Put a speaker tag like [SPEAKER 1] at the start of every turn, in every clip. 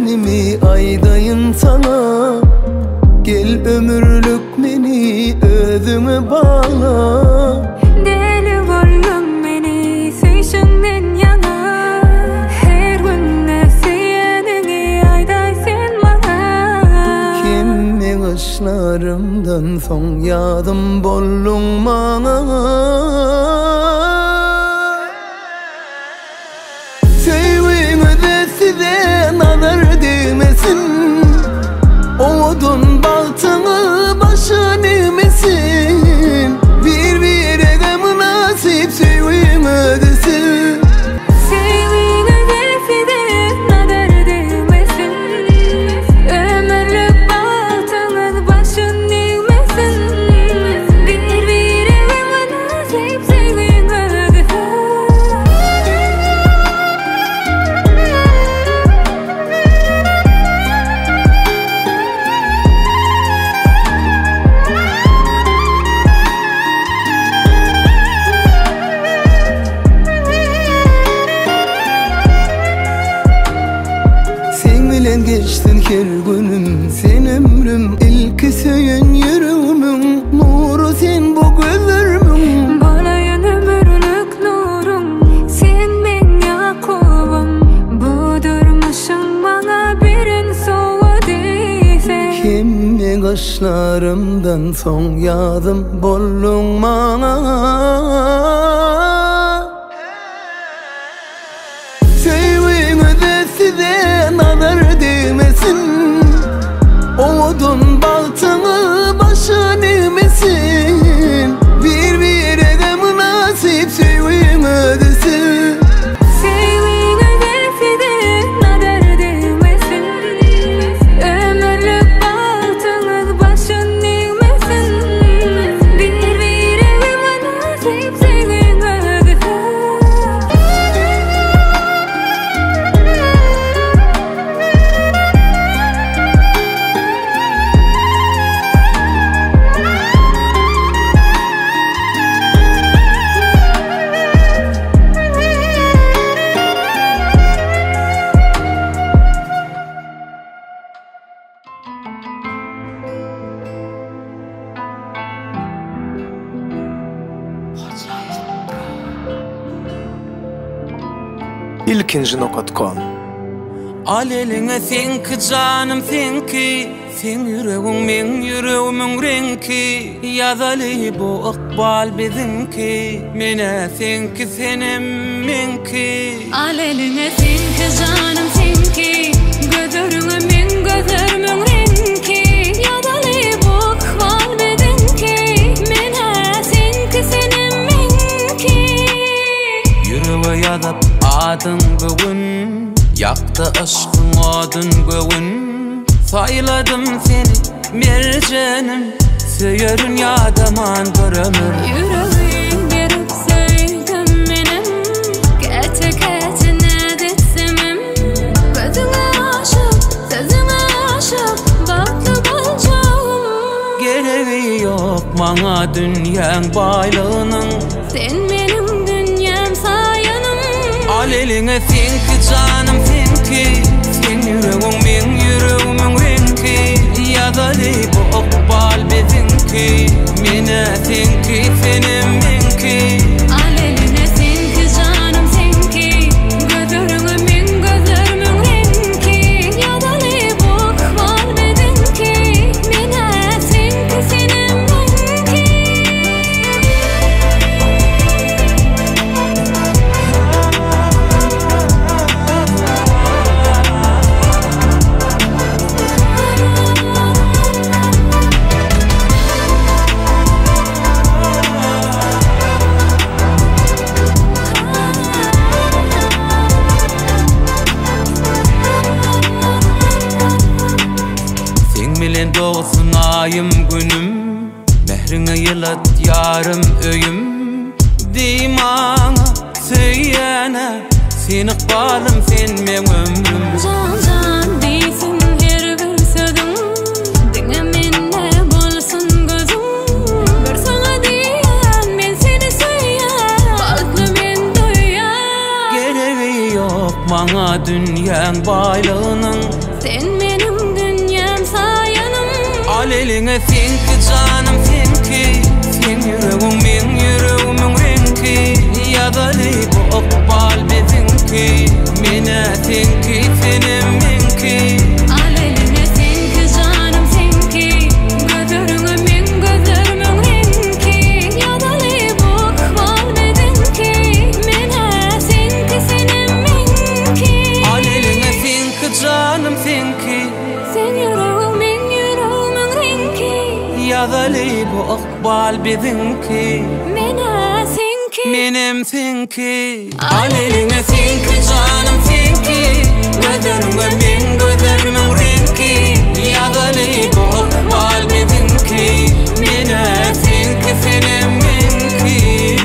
[SPEAKER 1] tenimi aydayın sana. Gel ömürlük meni özüme bağla.
[SPEAKER 2] Deli bollum meni süyüşünden yana. Her günne seyenini ayday sen bana.
[SPEAKER 1] Kimin ışlarımdan son yadım bollum bana. Nazar değmesin, odun baltını başın eğmesin. Birbirine münasip sevim ödesin.
[SPEAKER 2] Sevin ödesi de nazar değmesin. Ömürlük baltını başın eğmesin. Birbirine münasip sevim ödesin. Geçtin her günüm, sen ömrüm, ilk söyün yürümün, nuru sen bu gözümün. Bolayan ömürlük nurum, sen ben Yakubum. Bu durmuşum bana birin soğu değilse.
[SPEAKER 1] Kimin kaşlarımdan son yadım bollum bana. Sevin ödesi de nazar değmesin, odun baltını başın eğmesin. Birbirine münasip sevim ödesin.
[SPEAKER 2] Sevin ödesi de nazar değmesin. Ömürlük baltını başın eğmesin. Birbirine münasip sevin ödesin.
[SPEAKER 3] ilkinci.com.
[SPEAKER 4] Al eline sen ki canım sen ki, sen yüreğim men yüreğimin renki. Yazalı bu ikbal bizimki, mene sen ki senem menki.
[SPEAKER 2] Al eline sen ki canım sen ki, gözlerine men gözlerimin renki. Yazalı bu ikbal bizimki, mene sen ki senem menki.
[SPEAKER 4] Yüreğe yazıp adın bugün, yaktı aşkın adın bugün. Sayladım seni mercenim, söyürün yadaman bir ömür.
[SPEAKER 2] Yüreğim berip söyledim benim, gete gete ne detsemim. Gözüne aşık, sözüne aşık, baktı balcağım.
[SPEAKER 4] Gereği yok bana dünyanın baylığının,
[SPEAKER 2] Sen benim dünyam sayanım.
[SPEAKER 4] al eline sen ki canım sen ki, sen yüreğim men yüreğimin renki. Yazalı bu ikbal bizimki, mene sen ki senem menki.
[SPEAKER 2] Al eline sen ki canım sen ki, gözlerine men gözlerimin renki. Yazalı bu ikbal bizimki, mene sen ki senem menki.
[SPEAKER 4] Bilen doğsun ayım günüm, mehrine yılat yarım öyüm. Dimana söyleyene, sen ikbalım sen men ömrüm.
[SPEAKER 2] Can can deysin her bir sözüm, dinlemenle bolsun gözüm. Bir sana diyen ben seni söyleyen, balklı men duyan.
[SPEAKER 4] Gereği yok bana dünyanın baylığının, Al eline finki canım finki, fin yüreğim min yüreğimin renki. Yadalı bu okbal bedinki, mine finki finim minki.
[SPEAKER 2] Al eline finki canım finki, gözörüne min gözörümün renki. Yadalı bu okbal bedinki, mine finki finim minki.
[SPEAKER 4] Al eline finki canım finki,
[SPEAKER 2] sen yüreğim min yüreğimin renki.
[SPEAKER 4] Yadalı bu okbal bedinki,
[SPEAKER 2] mine finki
[SPEAKER 4] minim finki. Al eline finki canım finki, gözörüne min gözörümün renki. Yadalı bu okbal bedinki, mine finki finim minki.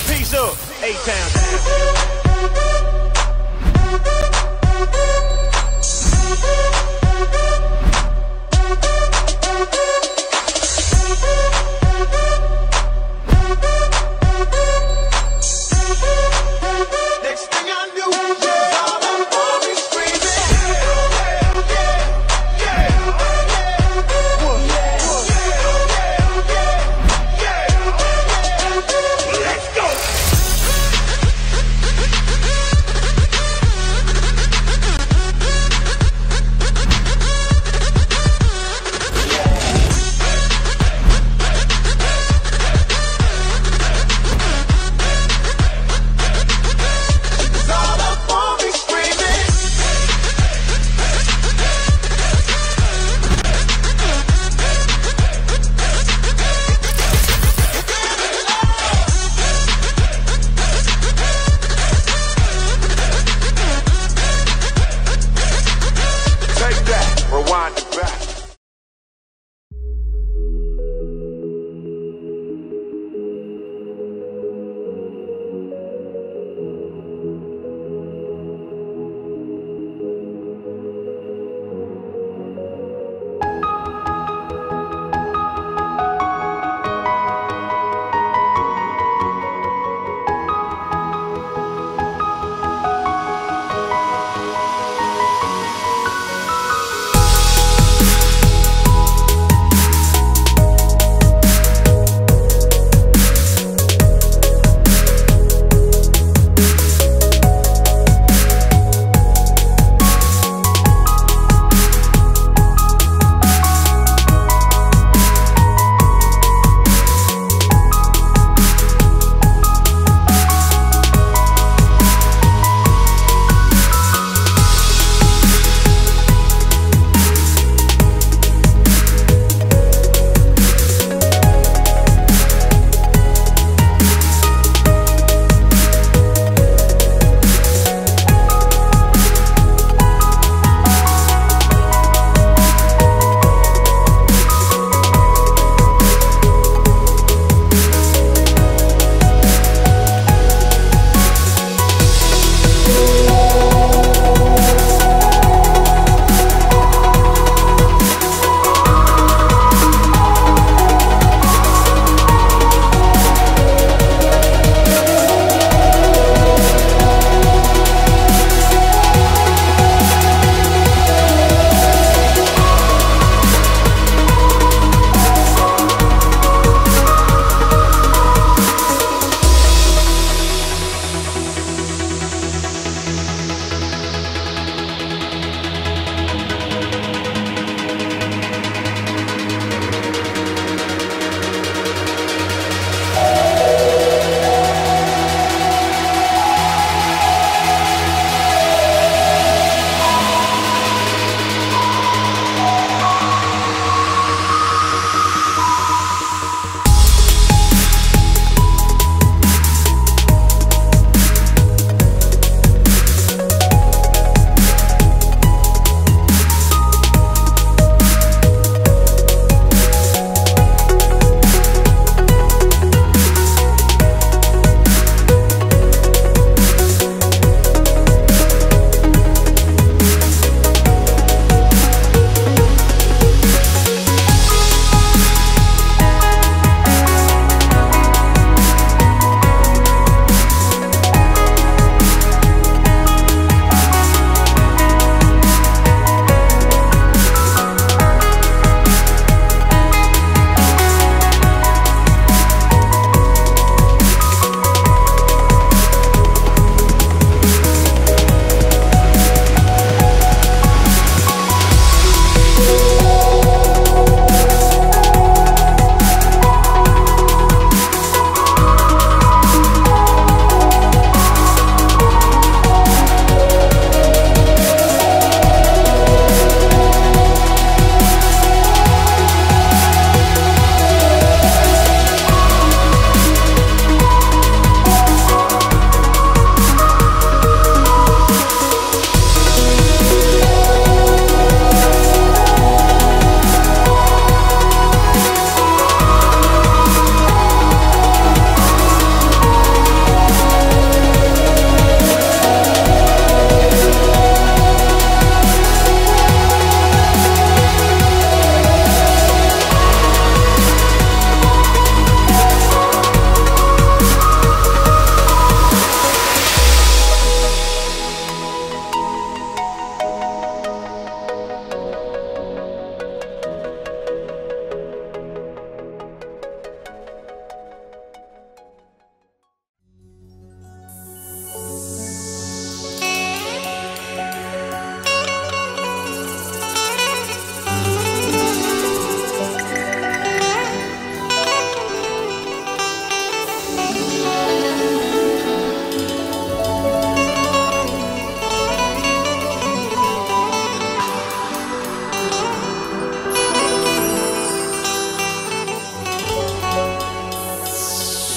[SPEAKER 5] Peace up, A-Town.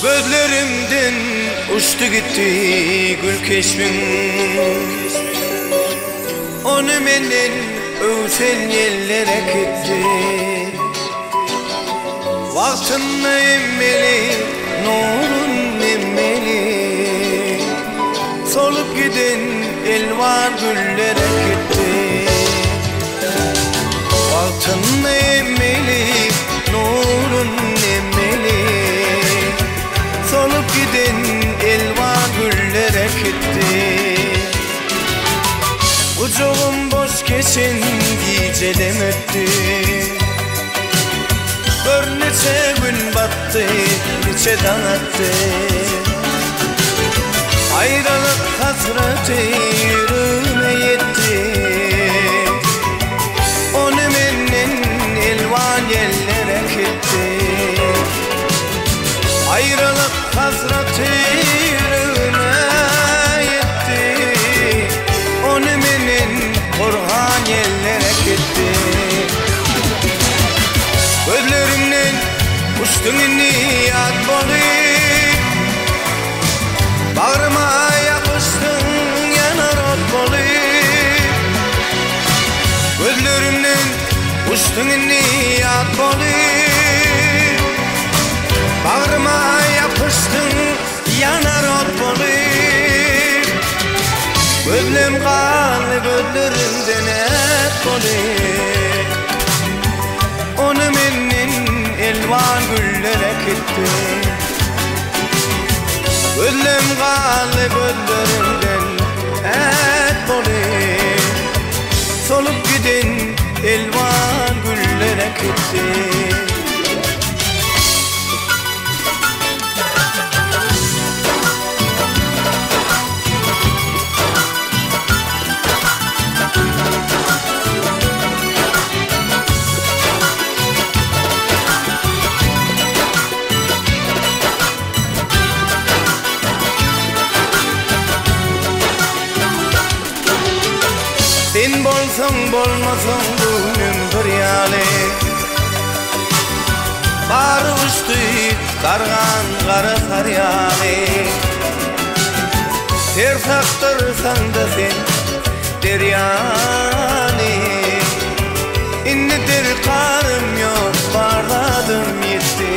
[SPEAKER 1] Gözlerimden uçtu gitti gül keşfin. Onu menden öğsen yerlere gitti. Vaktın emmeli, nurun emmeli. Solup giden elvan güllere gitti. Vaktın emmeli, nurun emmeli. Solup giden elvan güllere gitti. Ucuğum boş geçen gecelerim öttü. Bir neçe gün battı, neçe dağıttı. Ayrılık hasreti yüreğime yetti. Onu menden elvan yerlere gitti. Ayrılık hasreti yüreğime yetti. Onu menden korhan yerlere gitti. Gözlerimden uçtun niyat bolayım. Bağrıma yapıştın yanar ot bolayım. Gözlerimden uçtun niyat bolayım. Bağrıma yapıştın yanar ot bolayım. Gözlerim kanlı gözlerimden et bolayım. Onu menin elvan güllere gitti. Gözlerim kanlı gözlerimden et bolayım. Solup giden elvan güllere gitti. Sen bolsan bolmasan gönlüm bir yale. Bar uçtu kargan kara saryale. Ters aktırsan da sen deryane. İnnedir karım yok bardadım yetti.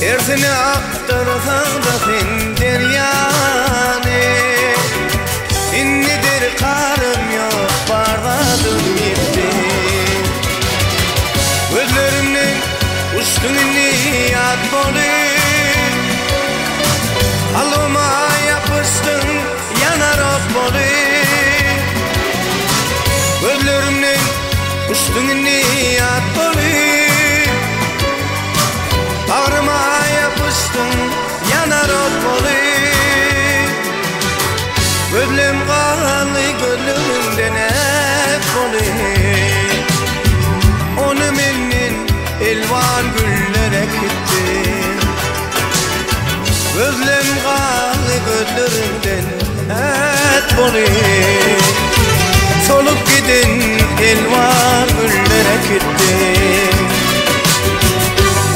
[SPEAKER 1] Tersine aktırsan da sen deryane. İnnedir karım yok bardadım yetti. Gözlerimden uçtun niyat bolayım. Alnıma yapıştın yanar ot bolayım. Gözlerimden uçtun niyat bolayım. Bağrıma yapıştın yanar ot bolayım. Gözlerim kanlı gözlerimden hep bolayım. Onu menin elvan güllere gitti. Gözlerim kanlı gözlerimden hep bolayım. Solup giden elvan güllere gitti.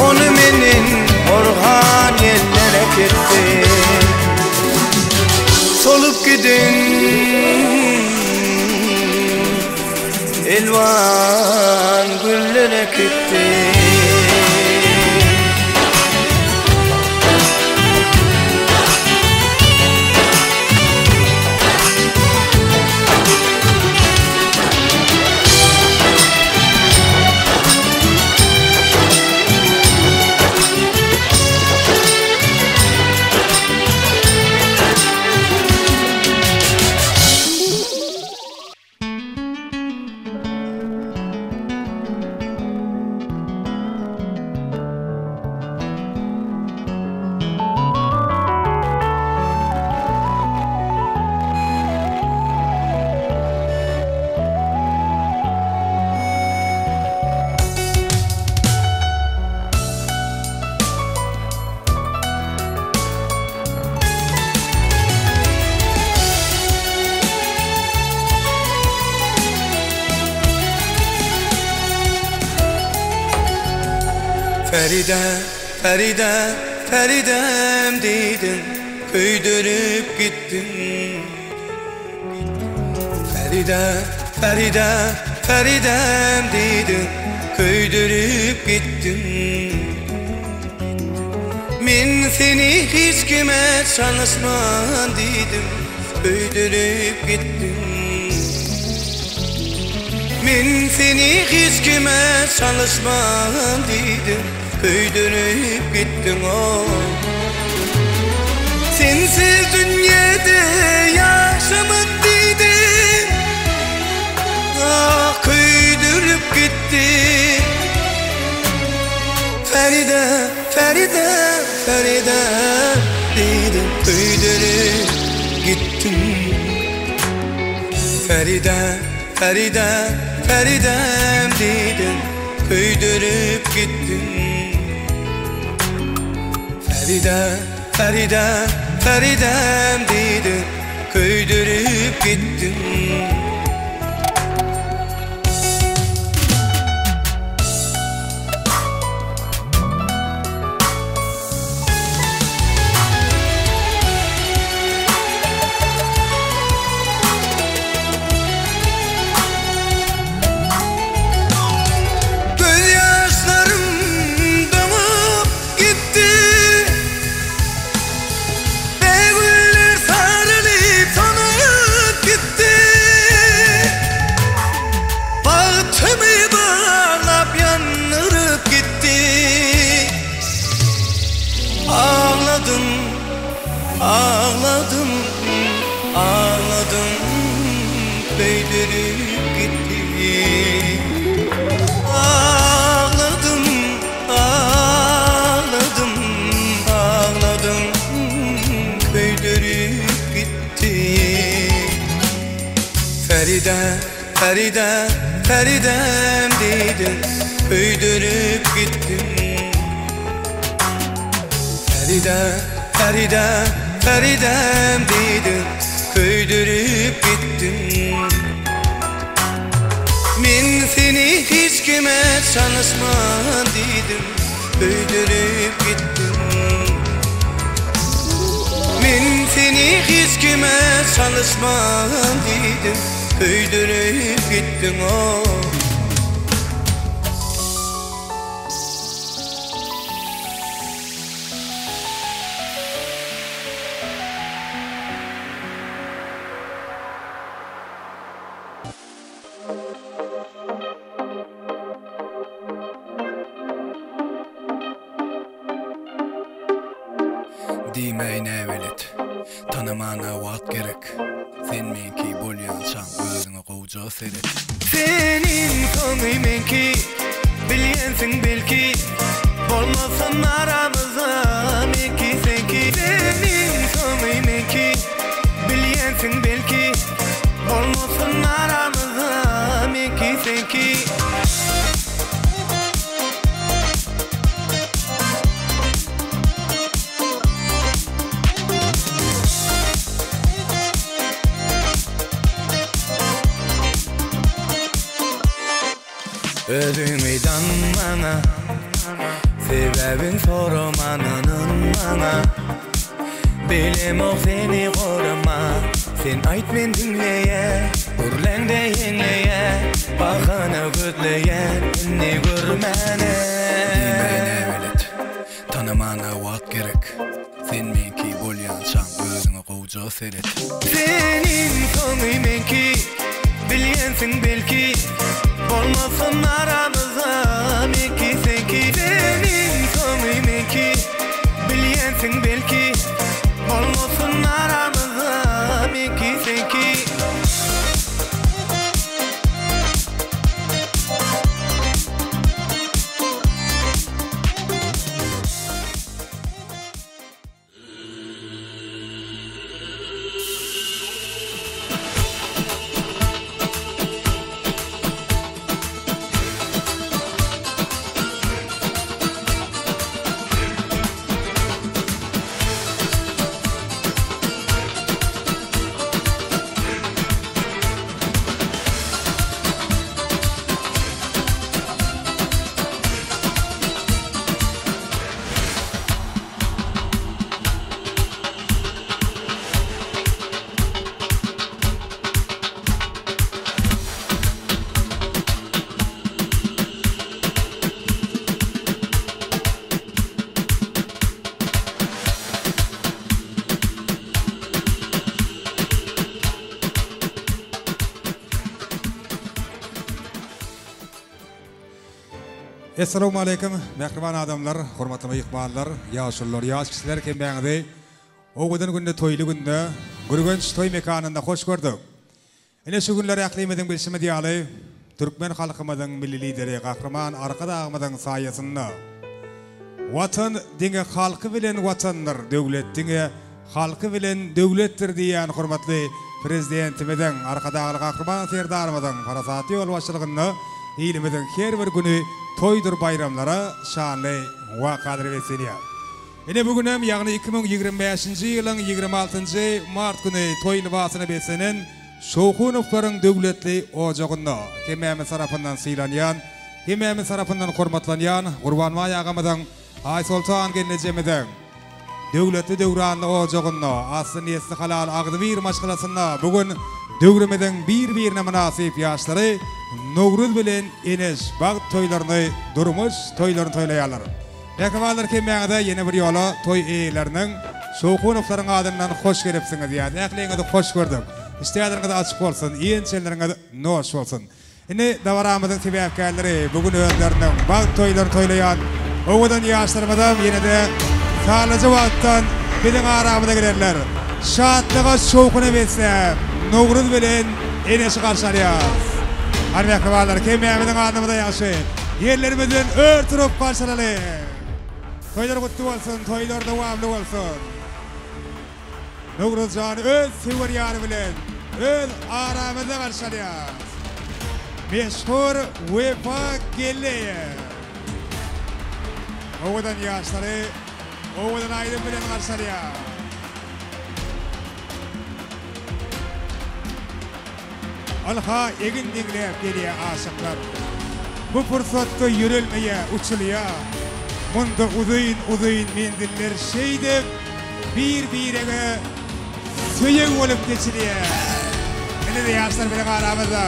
[SPEAKER 1] Onu menin orhan yerlere gitti. Solup giden elvan güllere gitti. Feride Feride, Feridem deydin, köydürüp gittin. Feride, Feride, Feridem deydin, köydürüp gittin. Men seni hiç kime çalışman dedim, köydürüp gittin. Men seni hiç kime çalışman dedim, köydürüp gittin o. Sensiz dünyada yaşamın dedim, ah köydürüp gittin. Feride, Feride, Feride dedim, köydürüp gittin. Feride, Feride, Feridem dedim, köydürüp gittin. Feride, Feride, Feridem dedim, köydürüp gittin. Ağladım, ağladım, köydürüp gitti. Ağladım, ağladım, ağladım, köydürüp gitti. Feride, Feride, Feridem dedim, köydürüp gittin. Feride, Feride, Feridem dedim, köydürüp gittin. Men seni hiç kime çalışman dedim, köydürüp gittin. Men seni hiç kime çalışman dedim, köydürüp gittin o.
[SPEAKER 3] Dimeyin evvelet, tanımana vaat gerek. Sen menki bolyansan, özünü kovuca seret.
[SPEAKER 1] Senin sonu menki, bilyensin belki, bolmasın aramızda menki senki. Senin sonu menki, bilyensin belki, bolmasın aramızda menki senki. Özümi danmana, sebebin sorumanının bana. Bilim o seni koruma, sen ayt men dinleye, urlende yenleye, bakana gözleye, beni görmene.
[SPEAKER 3] Dimeyin evvelet, tanımana vaat gerek. Sen menki bolyansan, özünü kovuca seret.
[SPEAKER 1] Senin sonu menki, bilyensin belki, bolmasın aramızda menki senki. Senin sonu menki, bilyensin belki, bolmasın aramızda menki senki.
[SPEAKER 6] Assalamu alaykum, mehriban adamlar, hormatly iqballar, yaşullar, yaş kişiler kembeňizde. Oğudan günde toylu günde, gürgünç toy mekanında hoş gördük. Ene şu günler aklimeden bilşime diýaly, Türkmen halkymyzyň milli lideri Gahrman Arkadağymyzyň saýasynda. Watan diňe halky bilen watandyr, döwlet diňe halky bilen döwletdir diýen hormatly prezidentimizden Arkadağly Gahrman Serdarymyzyň farasaty ýol başçylygynda ilimizin her bir günü toydur bayramlara şanly wa kadr vesilýär. Ene bugün hem ýagny 2025-nji ýylyň 26-njy mart günü toy libasyny besenen Şowkunowaryň döwletli ojagynda kemmämiz tarapyndan sylanýan, kemmämiz tarapyndan hormatlanýan Gurbanmay agamyzyň Ay Sultan gelnejemeden döwletli döwranly ojagynda asly nesli halal agdybir maşgalasynda bugün döwremeden bir-birine münasip ýaşlary Nowruz bilen enes bagyt toylaryny durmuş toylaryny toylaýarlar. Ýakymlar kemmäňde ýene bir ýola toy eýleriniň Şowkunowaryň adyndan hoş gelipsiňiz ýa-da ähliňizi hoş gördük. İstediğiniz açık bolsun, ýençeleriniz noş bolsun. Ine dawaramyzyň sebäpkärleri bugün özleriniň bagyt toylaryny toylaýan owadan ýaşlarymyzam ýene-de sağlaja wagtdan biziň aramyza gelerler. Şatlyga şowkuny bersem, Nowruz bilen enes garşalýar. Armaqalar kemmämiziň adymyda ýaşy. Ýerlerimizden örtürüp garşalaly. Toylar gutly bolsun, toylar dowamly bolsun. Nowruz jany öz sewer ýary bilen öz aramyza garşalýar. Meşhur Wefa Gelleýär. Owadan ýaşlary, owadan aýdym bilen garşalýar. Alha egin diňläp gelýär aşyklar. Bu fursatda ýürelmeýe, uçulýar. Munda uzyn mendiller şeýdip bir-birine söýeg bolup geçilýär. Ene de ýaşlar bilen aramyzda.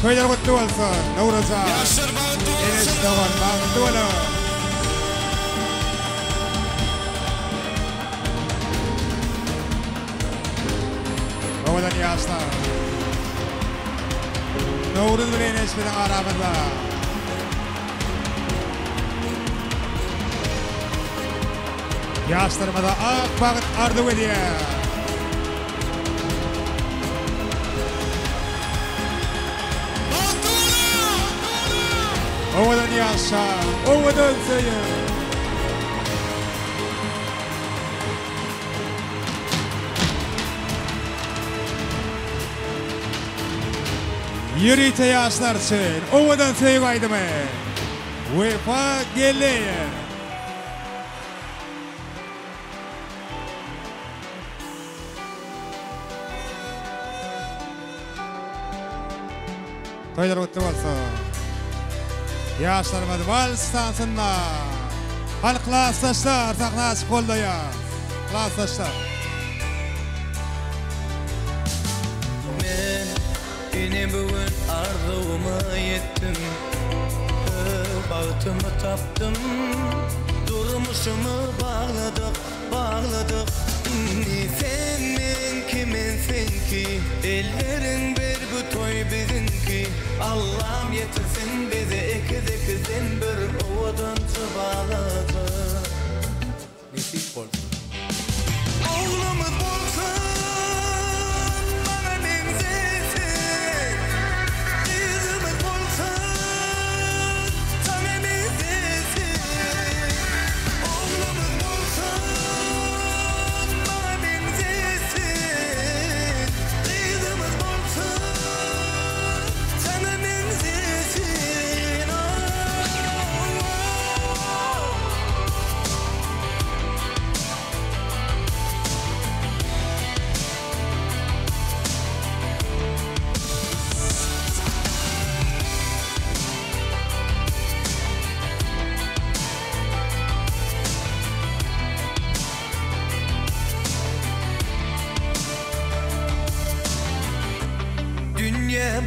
[SPEAKER 6] Toylar gutly bolsun, Nowruz. Ýaşlar bagty bolsun. Owadan ýaşlar. Nowruz bilen enes bilen aramyzda. Ýaşlarymyza ak bagyt ardy edýär. Owadan ýaşar, owadan söýür. Ýürite ýaşlar üçin owadan söýüp aýdymy. Wefa Gelleýär. Toylar gutly bolsun. Ýaşlarymyz vals tansynda. Halklaşlar taqnaşyp boldaýar. Klaşlar.
[SPEAKER 1] Yine bugün arzuuma yettim, bağıtımı taptım, durmuşumu bağladık. Senin kiminsin ki, ellerin bir bu toy bizinki. Allah'ım yetirsin bizi ikizin bir ovadan bağladı. Nesip bolsun. Oğlumuz bolsun.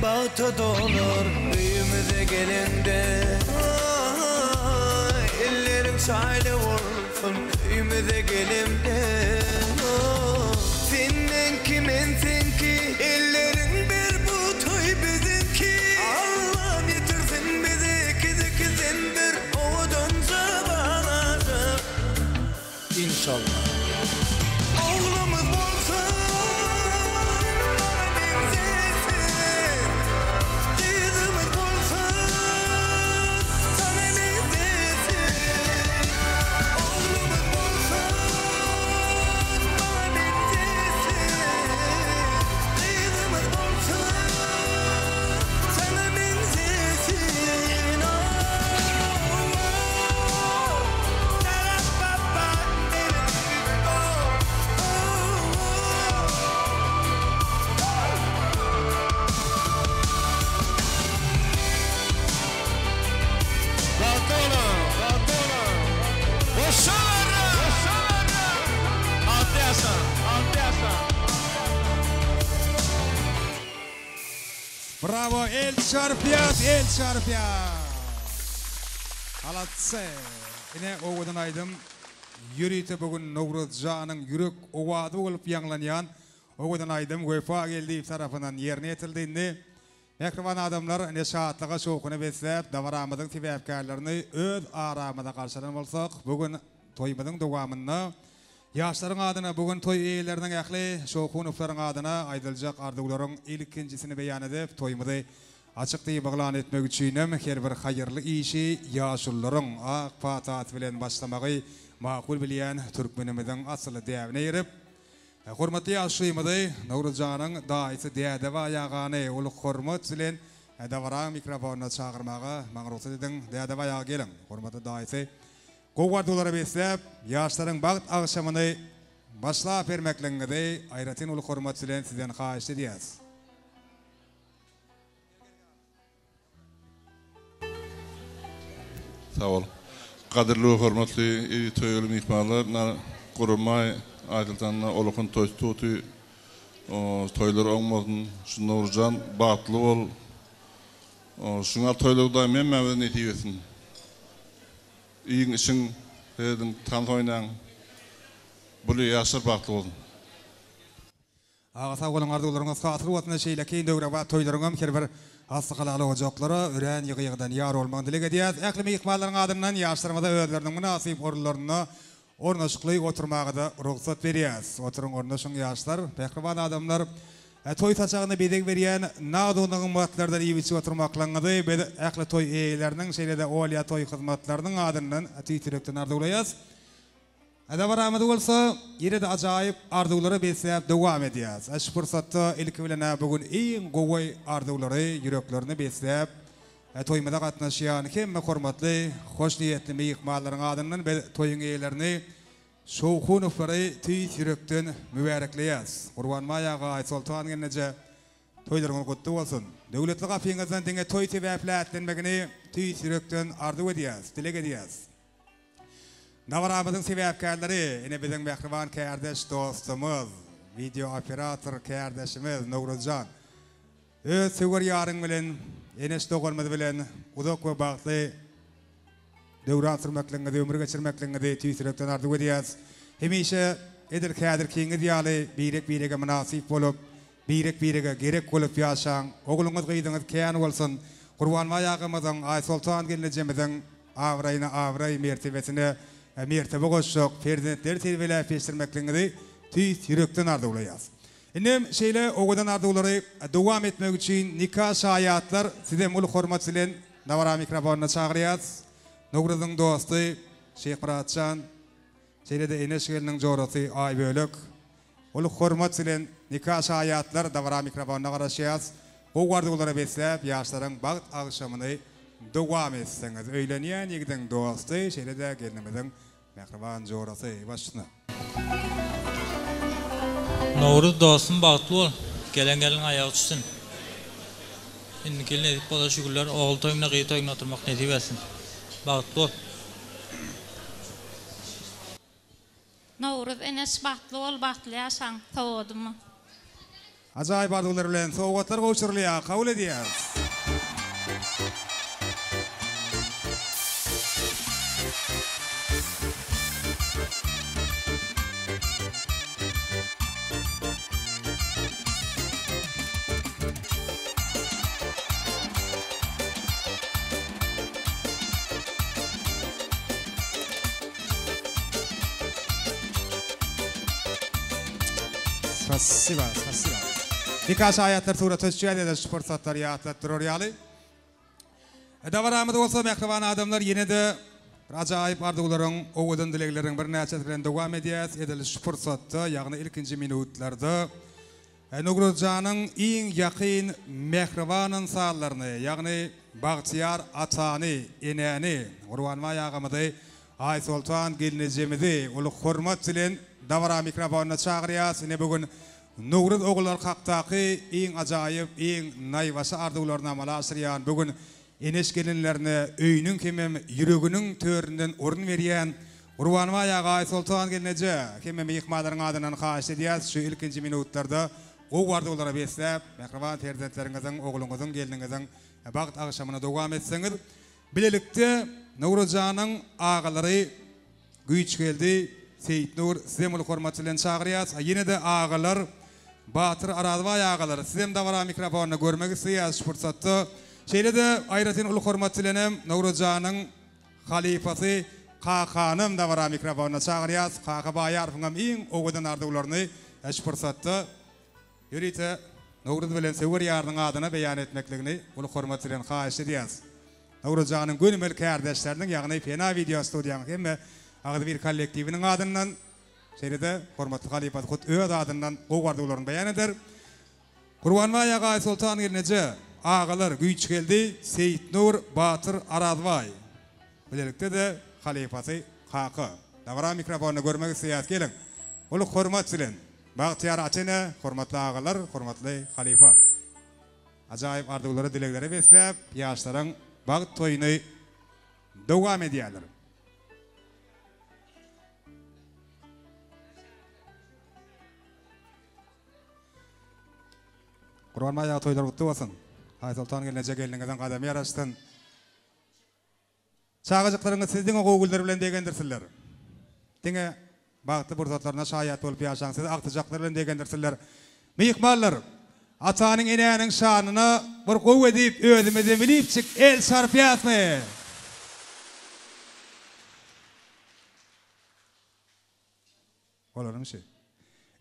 [SPEAKER 1] Bağıta dolur büyümüze gelende, ellerim çayla vursun büyümüze gelende. Senin kiminsin ki, ellerin bir bu toy bizimki. Allah'ım yetirsin bizi ikizin bir
[SPEAKER 3] inşallah.
[SPEAKER 1] Oğlumuz bolsun Kızımız bolsun sana benzesin Oğlumuz bolsun bana benzesin Kızımız bolsun sana benzesin
[SPEAKER 6] Bravo, el çarpiyat, el çarpiyat. Alatse. Yine oğudan aydım. Yürüyte bugün Novruzcan'ın yürek ovadı olup yanlanyan. Oğudan aydım UEFA geldiği tarafından yerine etildiğinde. Mekrivan adamlar neşatlığa şokunu beslep, davaramıdın sebepkarlarını öz aramada karşılan olsak, bugün toymudun devamında yaşların adına bugün toy üyelerinin ähli şokunufların adına aydılacak ardıgların ilkincisini beyan edip toymudu açıklığı bağlan etmek için her bir hayırlı işi yaşlıların ak patat bilen başlamağı makul bilen Türkmenimizin asılı devine yerip hurmatlı yaşlıyımıdı Novruzcan'ın daisi diyadeva yağane ulu hurmat bilen davaran mikrofonuna çağırmağa mağrusu dedin diyadeva yağı gelin hurmatlı daisi Kovvarduları beslep, yaşların bağıt akşamını başla vermeklengi ayratin ulu hurmat bilen sizden xahiş ediyoruz.
[SPEAKER 7] Sağ ol. Kadirli hurmatly toylu mihmanlar, kurumay aytiltanna olukun toystutu toylar olmadın, şu Novruzcan bağıtlı ol. Şuna toylarda men məvədən etiyorsun. İyin için dedim tantoynan bunu yaşar bağıtlı olun.
[SPEAKER 6] Ağa sağ olun ardıglarınız hatırı vatına şeyle keyin dövre va toylarınım her bir asıqalalı ocaqlara ören yığıdan yar olmağı dilek ediyaz. Əqlimi iqbalların adından yaşlarımıza özlərinin münasip orullarına ornaşıqlı oturmağı da ruhsat veriyaz. Oturun ornaşın yaşlar, pekrivan adamlar toy taçağını bedek veriyen nağdunun muatlardan iyi biçi oturmaklanıdı. Əqli toy eyelerinin şeyle olya toy hizmetlerinin adından tüytürükten ardıglayaz. Davaramıdı olsa yine de acayip ardıgları besleyip devam ediyaz. Aş fırsatta ilk bilene bugün en goy ardıgları yüreklerini besleyip toymada katnaşıyan kemme hormatlı, hoş niyetli meyikmaların adından ve toyun eylerini şokunufları tüytürükten mübarekleyaz. Kurban mayağa ait sultan genece toylarını kutlu olsun. Devletli kapıyınızdan dine toy sebeplenmekini tüytürükten ardıg ediyaz, dilek ediyaz. Davaramızın sebepkarları, yine bizim mehriban kardeş dostumuz, video operatör kardeşimiz Novruzcan. Öz sever yarın bilen, enes doğulmadı bilen, uzak ve bağlı devran sürmekliğinde, ömür geçirmekliğinde tüysürükten ardıg ediyaz. Hemişe edir kadir kini diyalı birek münasip olup, birek gerek olup yaşan, oğlunuz gıydınız kayan olsun, kurban mayağımızın, ay sultan gelinecemizin avrayına avray mertebesine mertebe koşuk, prezidentleri terbiyle peştirmekliğinde tüysürükten ardıglayaz. İnnem şeyle oğudan ardıgları devam etmek için nikah şayatlar size mul hormat silen davara mikrofonuna çağırıyaz. Novruz'un dostu Şeyh Muratcan, şeyle de Enes gelinin jorası ay bölük. Ulu hormat silen nikah şayatlar davara mikrofonuna karışıyaz. O ardıgları beslep yaşların bağıt akşamını devam etseniz. Öyleniyen yegidin dostu şeyle de gelinimizin mehriban jorası başına.
[SPEAKER 8] Novruz dostum bağıtlı ol. Gelen ayağı uçsun. Şimdi gelin edip bola şükürler. Oğul toyumuna kıyı toyumuna oturmak ne diyorsun? Bağıtlı ol.
[SPEAKER 9] Novruz Enes bağıtlı ol. Bağıtlı yaşan. Soğudu mu?
[SPEAKER 6] Acayip ardıglar bilen soğugatlar koşturluya kabul ediyaz. Spasiba. Birkaç ayetler sonra tezcih ederiz fırsatlar yağıtlattırıyor yağlı. Davaramıda olsa mehriban adamlar yine de acayip ardıqların, oğudun dileklerin bir neçesinden devam ediyaz ediliş fırsatta, yani ilkinci minutlarda Nugrudjanın en yakın mehribanın sağlarını, yani Bağtiyar Atani, eneni, Urvanma yağımıdı, Ay Sultan gelineceğimizi, ulu hürmet ile davara mikrofonuna çağırıyaz. Yine bugün Nugrud oğullar kaktaki en acayip, en nayvası ardıqlarına amalasırıyan, bugün enes gelinlerine öyünün kemem yüreğinin töründen orun veriyen Urvanma yağı Ay Sultan gelinece kemem yıkmaların adından xahiş ediyaz. Şu ilkinci minutlarda o vardı olara beslep, mehriban terzentlerinizin, oğlunuzun, gelininizin vaqt akşamına devam etseniz. Bilelikte Nugrudjanın ağaları güç geldi. Seyit Nur, sizem ulu hürmetiyle çağırıyaz. Yine de ağalar, Batır Aradvay ağaları, sizem davara mikrofonunu görmek isteyaz şu fırsatta. Şeyle de ayretin ulu hürmetiyle Nugrudjanın halifası Kağanım davara mikrofonuna çağırıyaz. Kağa bayarfıngam en oğudan ardıqlarını şu fırsatta yürüyte Nugrud bilen sever yarının adına beyan etmekliğini ulu hürmetiyle xahiş ediyaz. Nugrudjanın gönümmel kardeşlerinin yani fena video studiyanın hem ağzı bir kollektivinin adından şeyde hürmetli halifat Kut Öğüt adından o vardıqlarını beyan eder. Urvanma yağı Ay Sultan gelinece ağalar güç geldi Seyit Nur Batır Aradvay. Bilelikte de halifası Kaqı. Davara mikrofonunu görmek isteyaz gelin. Ulu hürmet silen. Bağtiyar Atene, hürmetli ağalar, hürmetli halifa. Acayip ardıqları dilekleri beslep, yaşların bağıt toyunu devam ediyorlar. Urvanma yağı toylar kutlu olsun. Ay Sultan gelinece geliningizden kademi yarashtın. Çağıcıklarını sizdin o Google'lar bilen degendirsizler. Dine bağıtlı burzatlarına şayet olup yaşansın, siz aktıcaklar bilen degendirsizler. Meyikmallar, atanın eneğinin şanına bir kovu edip, özümüzü bilip çık, el sarfiyat mı? Olur mu şey?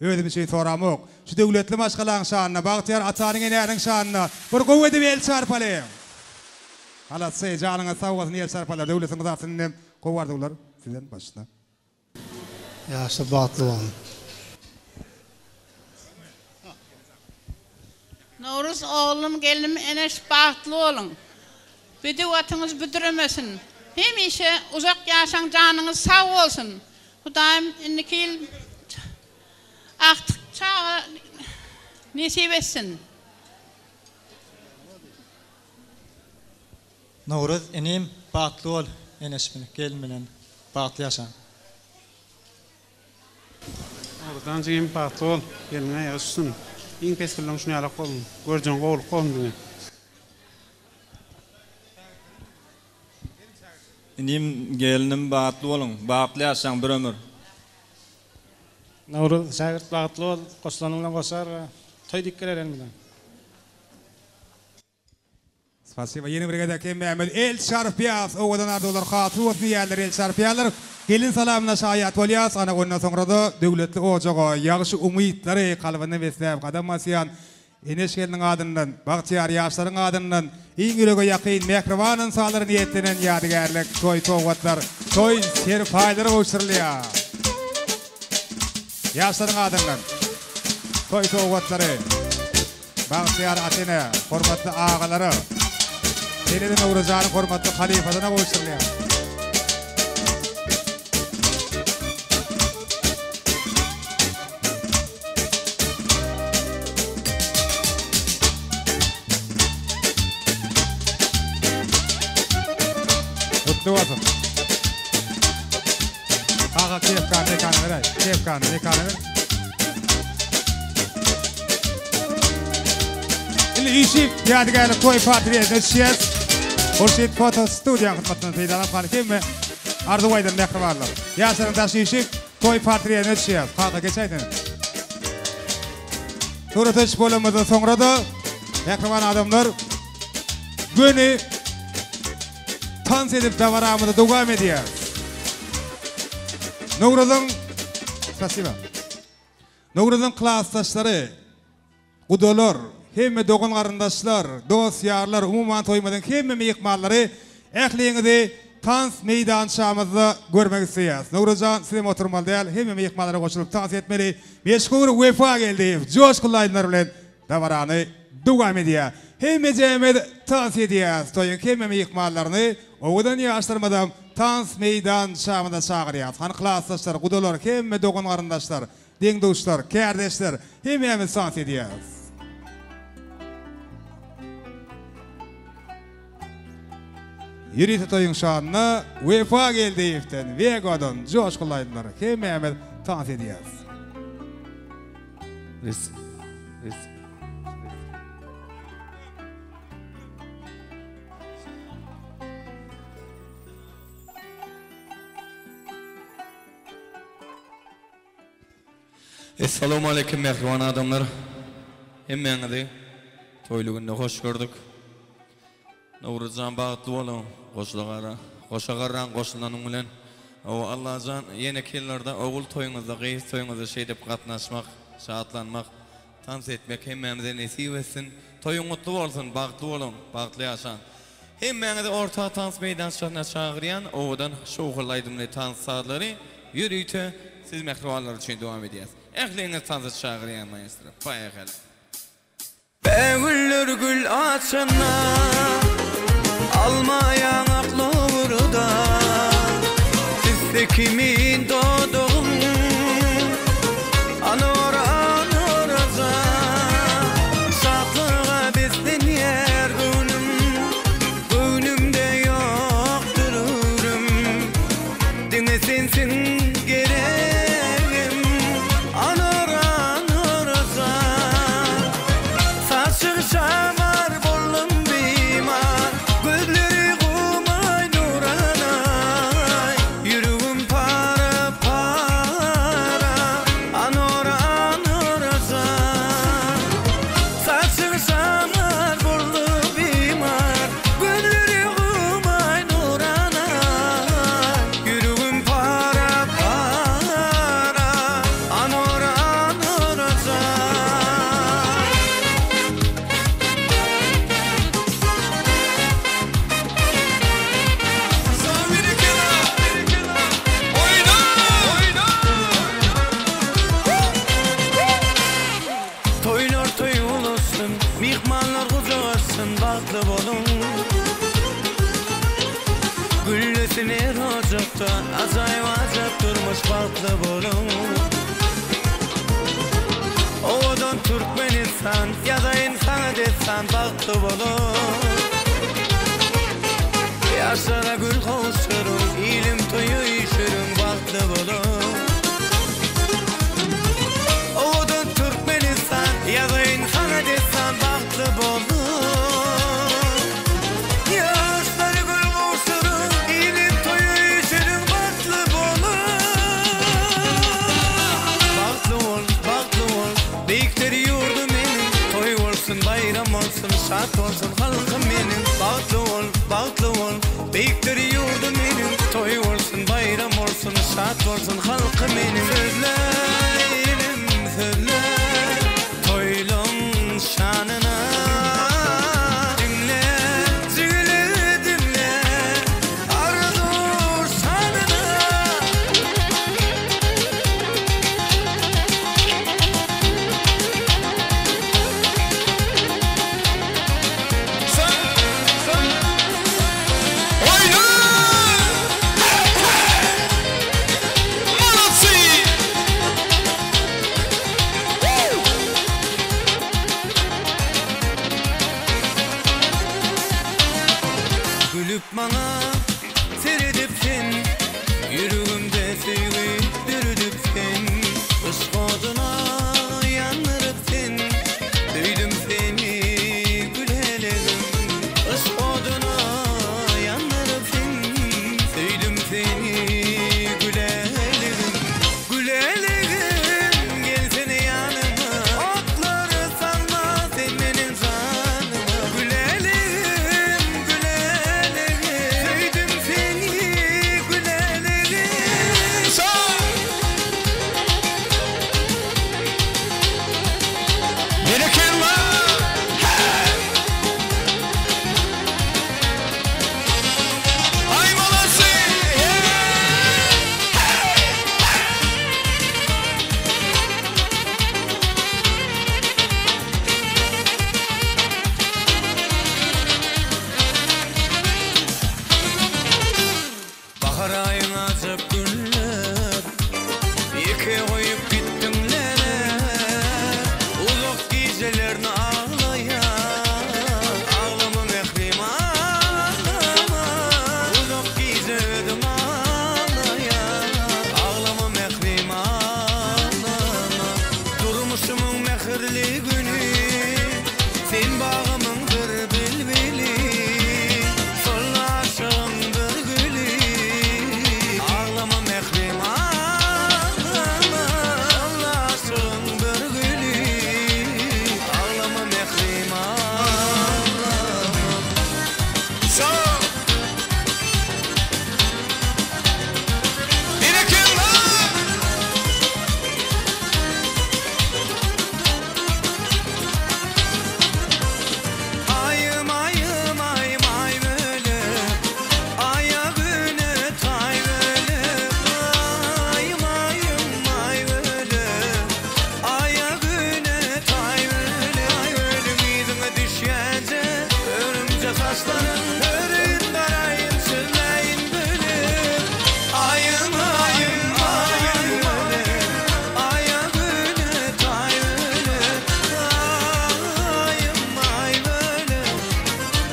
[SPEAKER 6] Öyle bir şey soram yok. Şu devletli başkalarının şanına, Bağtiyar atanın eneğinin şanına bir kovu edip el sarfalayım. Halat say canına sağ olsun el sarfalar. Devletin kızartının kovu vardılar sizden başına.
[SPEAKER 10] Yaşa batlı olun.
[SPEAKER 11] Navruz oğlum gelinim enes batlı olun. Büdüvatınız büdüremesin. Hemişe uzak yaşan canınız sağ olsun. Hudayım indikil artık çağı nasip etsin.
[SPEAKER 10] Navruz enim batlı ol enes beni gelmeden batlı yaşan.
[SPEAKER 12] Oradan cem batlı ol geline yaşasın. İn peskelden şunu yalak olun. Görcan oğul olun.
[SPEAKER 13] Enim gelinim batlı olun. Batlı yaşan bir ömür.
[SPEAKER 12] Navruz şagirt batlı ol. Koslanınla kosar. Toy dikkat edelim.
[SPEAKER 6] Spasiba. Yeni bir gede kim Mehmet El Şarfiyaz. Oğudan ardıqlar xatı olsun yerler El Şarfiyazlar. Gelin salamına şayat olyas. Ana ondan sonra da devletli ocağa yaxşı umuyitleri kalbini beslep qadamasiyan. Enes gelinin adından, Bağtiyar yaşların adından, en yüreğe yakın mehribanın sağları niyetlenen yadigarlık, toy toğutlar, toy serfayları uçuruluyor. Yaşların adından, toy toğutları, Bağtiyar Atene, hürmetli ağaları, Seydin Nugrudjan'ın hürmetli halifatına uçuruluyor. Kutlu olsun. Ağa keyifkan ne kanı ver. Keyifkan ne kanı ver. İli işip yadigarlık toy partiyet neşiyet. Hurşit foto stüdyo hizmetinin feydalan kanı kim mi? Arduvay'dan mehribanlar. Yaşarın taşı işip toy partiyet neşiyet. Ağa geçeydin. Turatış bölümümüzün sonra da mehriban adamlar günü tans edip davaramıda devam ediyor. Nugrud'un Spasiba. Nogruzun klastaşları, gudolar, hemme dogun garındaşlar, dost yarlar, umuman toymadan hemme meyikmallary ähliňizi tans meydançamyzda görmek istiýäs. Nogruzan sizem oturmaly däl, hemme meyikmallara goşulyp tans etmeli. Meşhur UEFA geldi. Joşkullaýlar bilen dawarany dowam edýär. Hemme jemet tans edýäs. Toýun hemme meyikmallaryny owadan ýaşdyrmadan tans meydançamyda çagyrýar. Han klastaşlar, gudolar, hemme dogun garyndaşlar, deň dostlar, kärdeşler, hemme tans edýäs. Yürüyüşü toyun şanına UEFA geldi iften Vego'dan coşkulaydılar. Hemme tans ediyaz.
[SPEAKER 13] Assalamu alaikum mehriban adamlar. Hemmeňizi toýly günde hoş gördük. Nowruzjan bagtly bolun. Goşagaran goşulanyň bilen o Allahjan ýene kellerde ogul toýuňyzda, gyýys toýuňyzda şeýdep gatnaşmak, şatlanmak, tans etmek hemmemize nesip etsin. Toýuň mutlu bolsun, bagtly bolun, bagtly ýaşan. Hemmeňizi orta tans meýdançasyna çagyrýan owadan şowgulaýdymly tans sadlary ýürüýte siz mehribanlar üçin dowam edýäs. Ähliňiz tansy çagyrýan maestro. Paýagal.
[SPEAKER 4] Begüller gül açana almayan aklı burada Sizde kimin doğdum Anora anoraza Şatlığa bizden yer günüm Günümde yoktur ürüm Dine sensin gereğim Anora anoraza Saçık şamar bollum bimar Gözleri kumay nuranay Yürüğüm para para Anora anoraza Saçık şamar bollum bimar Gözleri kumay nuranay Yürüğüm para para Anora anoraza Toylar toyulasın, mihmanlar kucağısın, baklı bolun Güllesin her ocakta, acayip acayip durmuş baklı bolun Ovadan Türkmenistan, ya da insan edetsen baklı bolun Yaşlara gül kavuşurun, ilim toyu işürün, baklı bolun Ovadan Türkmenistan ya da insan edetsen baklı bolun Yaşları gül kavuşurun, ilim toyu işürün, baklı bolun Baklı ol, beyikleri yurdum benim Toy olsun, bayram olsun, şat olsun halkım benim Baklı ol, beyikleri yurdum benim Toy olsun, bayram olsun, şat olsun halkım benim Sözlerim, sözler Toylum şanına Dinle, dinle Arzu şanına en azap günler Eke koyup gittimler Uzak gecelerini ağlayan Ağlama mehrim ağlama Uzak gecelerimi ağlayan Ağlama mehrim ağlama Durmuşumun mehirli günü Sen bağımındır bilbili Sol aşığındır gülü Ağlama mehrim ağlama Sol aşığındır gülü Ağlama mehrim ağlama Sağ Yine kim var? Ayım ayım ayım ay böyle Ayağını tay böyle Ayım ayım ay böyle Ayağını tay böyle Ay böyle midime düşecek Örümcek aslanım Örün darayın sürmeyin böyle Ayım ayım ay böyle Ayağını tay böyle Ayım ay böyle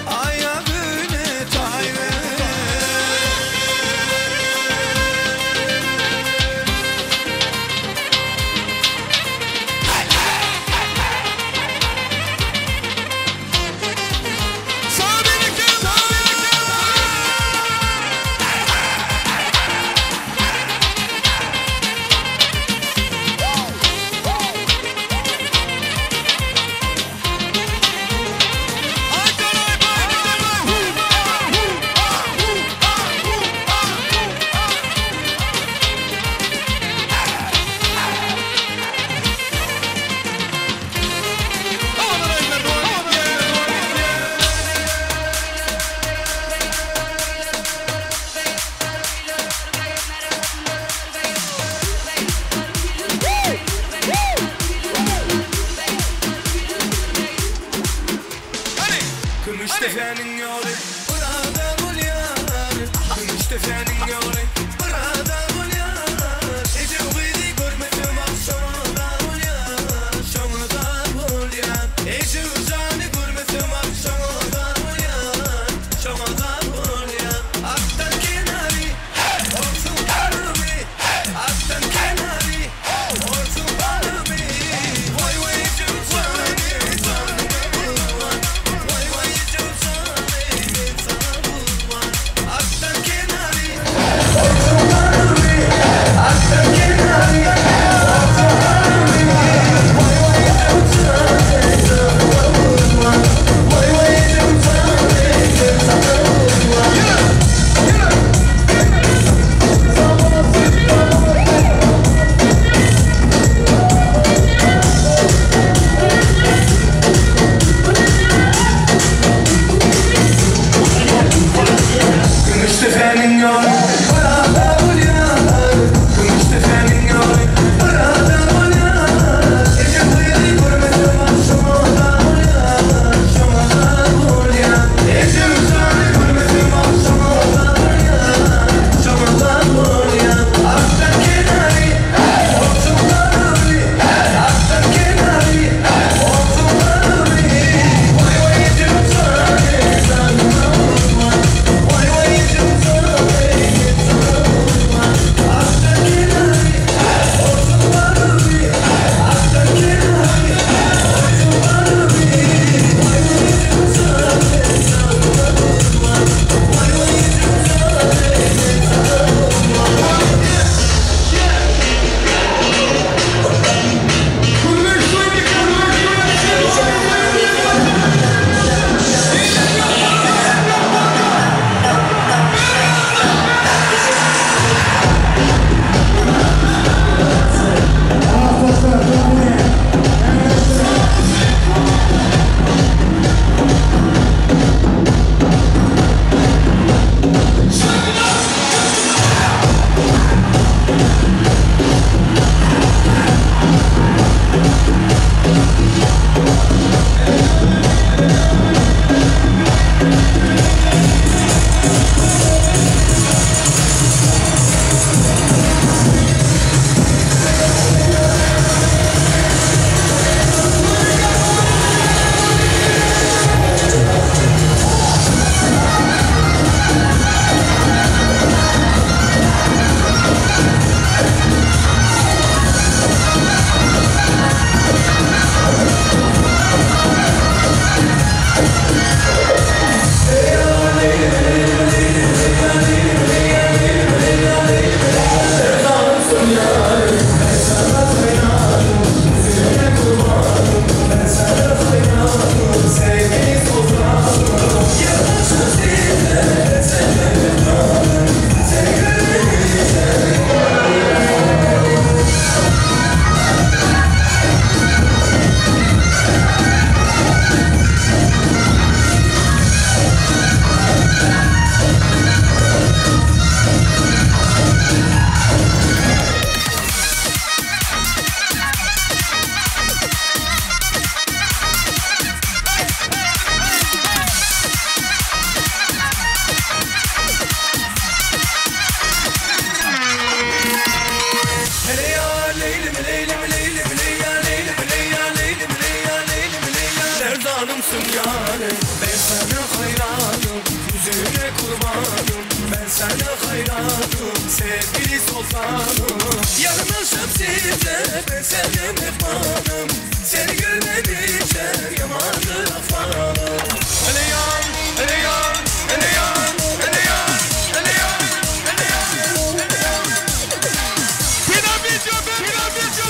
[SPEAKER 4] Ayağını tay böyle Sağ beni kim? Gümüş tefenin yolu burada bulyar Gümüş tefenin yolu burada bulyar Ece uydu görmedim akşamda bulyar Şamda bulyar Ece uzanı görmedim akşamda bulyar Şamda bulyar Aktan kenarı olsun kalbi Aktan kenarı olsun kalbi Vay vay Ece uzanı Vay vay Ece uzanı
[SPEAKER 1] zamanı. Ben sana hayranım, yüzüne kurbanım. Ben sana hayranım, sevgili sultanım. Yanılmışım size, ben sevdim ekmanım. Seni görmedikçe yamandır afanım. Hele yan, hele yan, hele yan, hele yan, hele yan, hele yan, hele yan. Piramidyo, piramidyo,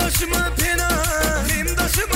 [SPEAKER 1] başıma pena, hem taşıma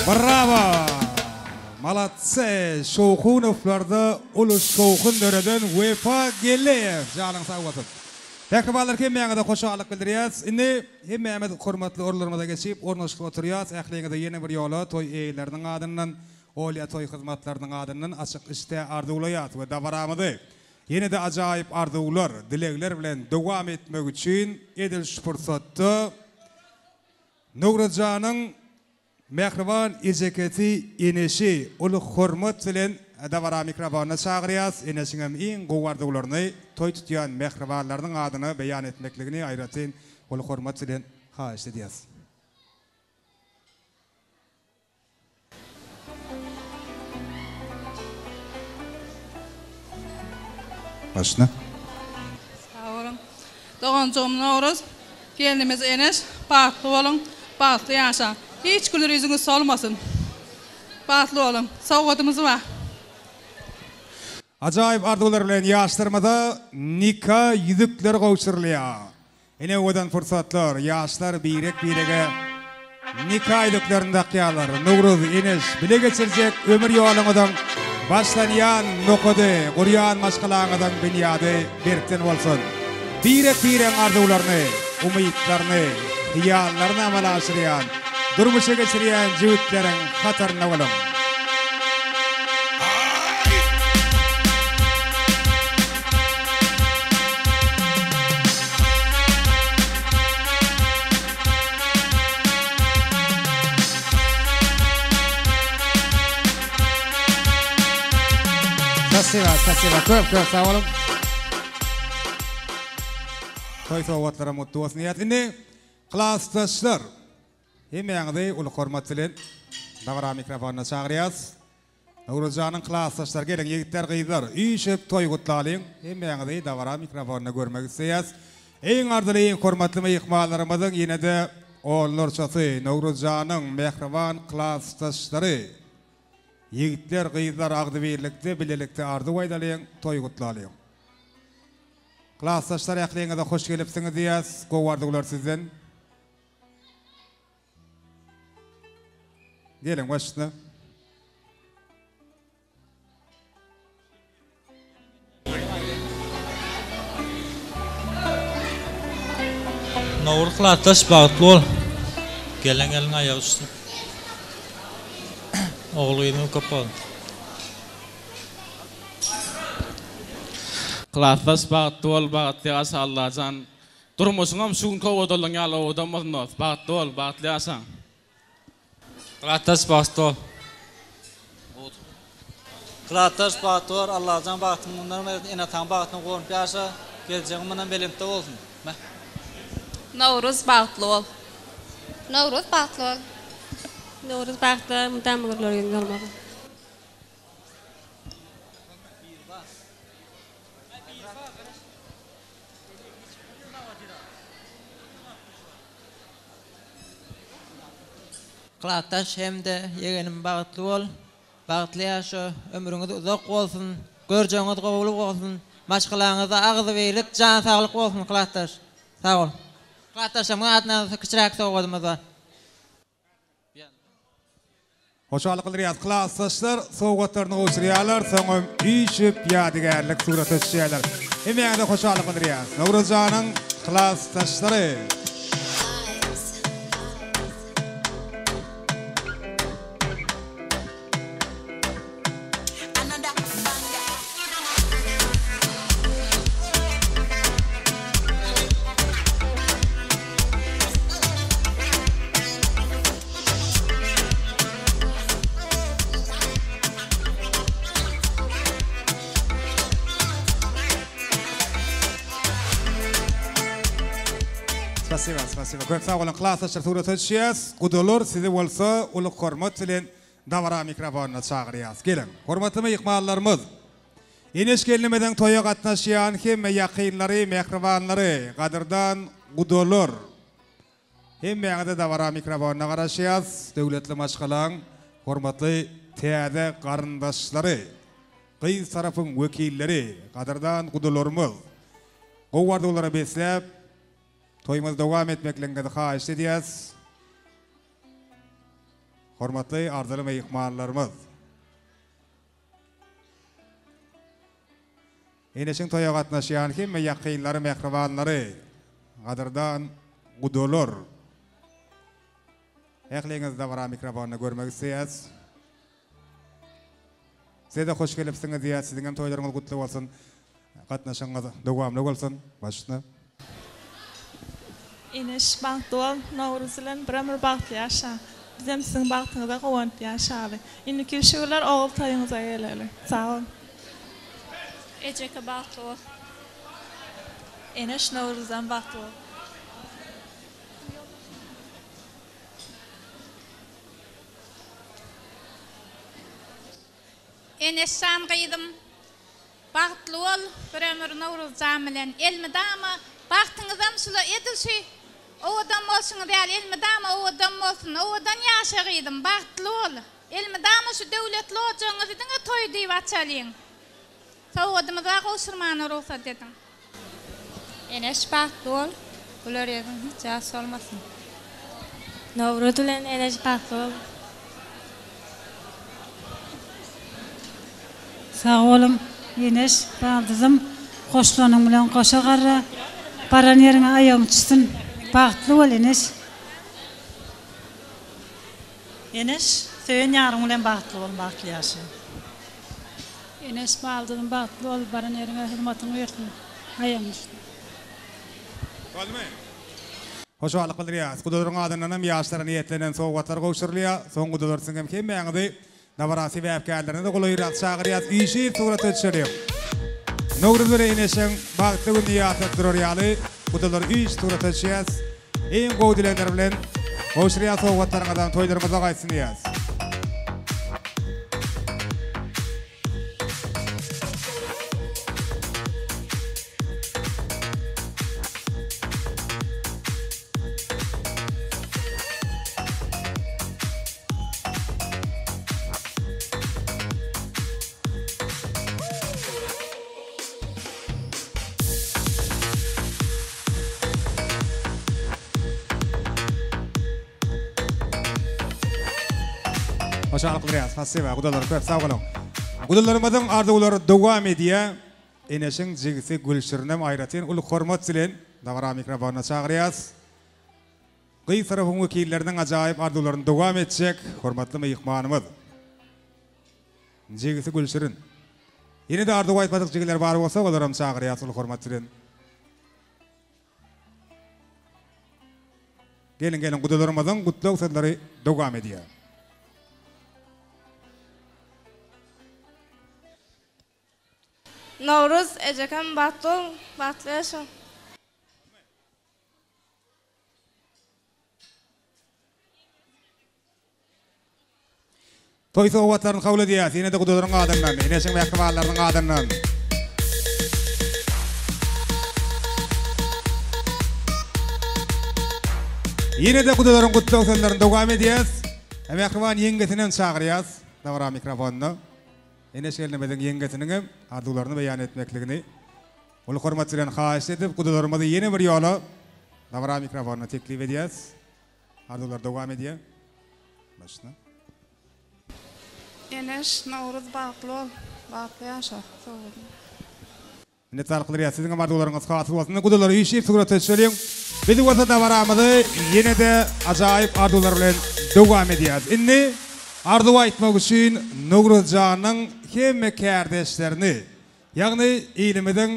[SPEAKER 6] Bravo! Malatse Şokunovlarda Ulus Şokun döreden Vefa Geleyev. Canın sağ olasın. Bekbalar hemmeňe de hoşalyk bildirýäs. Indi hemmeňe hormatly orlarymyza geçip ornaşyp oturýas. Ähliňe de ýene bir ýola toy eýleriniň adyndan, olya toy hyzmatlarynyň adyndan açyk işte arzuwlaýat we dawaramydy. Ýene de ajaýyp arzuwlar, dilekler bilen dowam etmek üçin edilýär fursatda Nowruzjanyň mehriban ejeketi eneşi uly hormat bilen davara mikrofonna çağırýas. Eneşiňem iň gowardyglaryny toy tutýan mehribanlarynyň adyny beýan etmekligini aýratyn uly hormat bilen haýyş edýäs. Başna.
[SPEAKER 14] Sağ olun. Doğanjom Nowruz, gelinimiz Enes, batly bolun, batly ýaşaň. Hiç güler ýüzüňiz solmasyn. Batly bolun. Sowgatymyz bar.
[SPEAKER 6] Ajaýyp arzuwlar bilen ýaşlarymyza nikah ýüzükleri gowşurulýar. Ene odan fursatlar, ýaşlar birek-birege nikah ýüzüklerini takýarlar. Nowruz Enes bile geçirjek ömür ýoluňyzdan başlanýan nokady, gurýan maşgalaňyzdan dünyada berkten bolsun. Birek-birek arzuwlaryny, umytlaryny, hiýallaryny amala aşyrýan, durmuşa geçirýän jüwütleriň hataryna bolun. Спасибо. Köp sağ olun. Toy sowgatlara mutlu bolsun diýär. Indi klassdaşlar hemmeňizi uly hormat bilen dawara mikrofonna çağırýas. Nowruzjanyň klassdaşlar gelen ýigitler gyzlar üýşep toy gutlalyň. Hemmeňizi dawara mikrofonna görmek isleýäs. Eň ardyly eň hormatly mehmanlarymyzyň ýene de oğullarçasy Nowruzjanyň mehriban klassdaşlary. Ýigitler gyzlar agdy birlikde bilelikde ardy waýdalyň toy gutlalyň. Klassdaşlar ähliňe de hoş gelipsiňiz diýäs. Gowardyglar sizden. Gelin başna.
[SPEAKER 8] Nowruz klassdaş bagtly bol. Gelen aýagy üstüne. Oğluyum kapalı.
[SPEAKER 15] Klassdaş bagtly bol, bagtly ýaşa Allahjan. Durmuşyňam şuň kowadolan ýaly odamyz, bagtly bol, bagtly ýaşa.
[SPEAKER 8] Klassdaş bagtly bol.
[SPEAKER 10] Klassdaş bagtly bol, Allahjan bagtyňdan ene taň bagtyny goýup ýaşa, geljegiň menen belimde bolsun.
[SPEAKER 14] Nowruz bagtly bol.
[SPEAKER 9] Nowruz batly bol.
[SPEAKER 14] Nowruz bagtly mutamgyrlar ýolmagy.
[SPEAKER 16] Klassdaş hemde ýegenim bagtly bol, bagtly ýaşa, ömrüňiz uzak bolsun, görjeňiz gowuly bolsun, maşgalaňyzda agzy beýlik, jan saglyk bolsun klassdaş. Sağ ol. Klassdaşyň adına kiçirak sowgatymyz bar.
[SPEAKER 6] Hoşalyk bildirýär klassdaşlar, sowgatlaryny gowşurýarlar, soňam üýşüp ýadygarlyk suraty düşýärler. Hemmeňe de hoşalyk bildirýär. Nowruzjanyň klassdaşlary. Spasiba. Köp sağ olun klassdaşlar suraty düşýäs. Gudolar sizi bolsa uly hormat bilen dawara mikrofonna çağırýas. Gelin. Hormatly mehmanlarymyz. Enes gelinimeden toya gatnaşýan hemme ýakynlary, mehribanlary, gadyrdan gudolar. Hemmeňe dawara mikrofonna garaşýas. Döwletli maşgalaň hormatly täze garyndaşlary, gyz tarapyň wekilleri, gadyrdan gudolarymyz. Gowardyglara beslep toýumyz dowam etmekligiňe haýyş edýäs. Hormatly arzuly mehmanlarymyz. Eneşin toya gatnaşýan kim ýakynlary, mehribanlary, gadyrdan gudolar. Ähliňizde bara mikrofony görmek isleýäs. Size de hoş gelipsiňiz diýär, siziň hem toýlaryňyz gutly bolsun. Gatnaşyňyz dowamly bolsun. Başna.
[SPEAKER 17] Enes bagtol Nowruz bilen bir bagtly ýaşa. Bizem siziň bagtyňyzda gowant ýaşaly. Indi kirşeler oğul taýyňyza gelerler. Sağ olun.
[SPEAKER 9] Ejeke bagtol.
[SPEAKER 17] Enes Nowruzdan bagtol.
[SPEAKER 9] Enes san gıydım. Bagtly ol, bir ömür Nowruzan bilen elmidama bagtyňyzam şula edilşi. O adam bolsun diýär, elmidama o adam bolsun. O adam ýaşagydym, bagtly ol. Elmidama şu döwletli ojaňyz diňe toý diýip açalyň. Sağ adamyza goşurmany ruhsat edin.
[SPEAKER 18] Enes bagtly ol. Bular ýa-da hiç ýas olmasyn. Nowruz bilen Enes bagtly ol.
[SPEAKER 19] Sağ olun, Enes, baldızım, hoşlanın bilen koşa garra, baran yerine ayağım çıksın, bagtly ol Enes.
[SPEAKER 20] Enes, söýen ýaryň bilen bagtly ol, bagtly ýaşa.
[SPEAKER 19] Enes, baldızım, bagtly ol, baran yerine hürmetin versin, ayağım çıksın.
[SPEAKER 6] Hoşalyk bildirýär. Gudolaryň adynam ýaşlara niýetlenen sowgatlar gowşurlýar. Soň gudolarsyň hem kim meňdi? Nabarasy webkärlerine de goýýar çagyryýar. Işi surat etşerýär. Nowruz bilen Eneşiň bagtly güni ýaşatdyrýaly. Gudolar iş surat etşýär. Eň gowy dileler bilen gowşurýar sowgatlaryňdan toýlarymyza gaýsyn diýär. Hoşalyk bildirýär. Hassy we gudalar köp sag bolun. Gudalarymyzyň ardygulary dowam edýär. Eneşiň jigisi Gülşirinem aýratyn uly hormat bilen dagara mikrofona çagyrýar. Gyý tarapyň wekilleriniň ajaýyp ardygularyny dowam etjek. Hormatly mehmanymyz. Jigisi Gülşirin. Ýene de ardyg aýtmadyk jigiler bar bolsa, olaram çagyrýar uly hormat bilen. Gelin gudalarymyzyň gutluk sözleri dowam edýär.
[SPEAKER 18] Nowruz ejekem bagtol, bagtly ýaşa.
[SPEAKER 6] Toy sowgatlaryny kabul edýär. Ýene de gudalaryň adyndan, Eneşiň mehribanlarynyň adyndan. Ýene de gudalaryň gutluk sözlerini dowam edýär. Mehriban ýengesinen çagyrýar. Dagara mikrofony. Enes gelmeden ýengesiniň hem ardyglaryny beýan etmekligini ol hormat bilen haýyş edip gudalarymyzy ýene bir ýola dagara mikrofony teklip edýäs. Ardyglar dowam edýär. Başna.
[SPEAKER 17] Enes Nowruz bagtly ol, bagtly ýaşa.
[SPEAKER 6] Ne tarqylar siziň ardyglaryňyz hasy bolsun. Gudalary işi surat etşeliň. Bizi wasa dawaramyzy ýene de ajaýyp ardyglar bilen dowam edýär. Indi ardu aýtmak üçin Nowruzjanyň hemme kardeşlerini, ýagny ilimiziň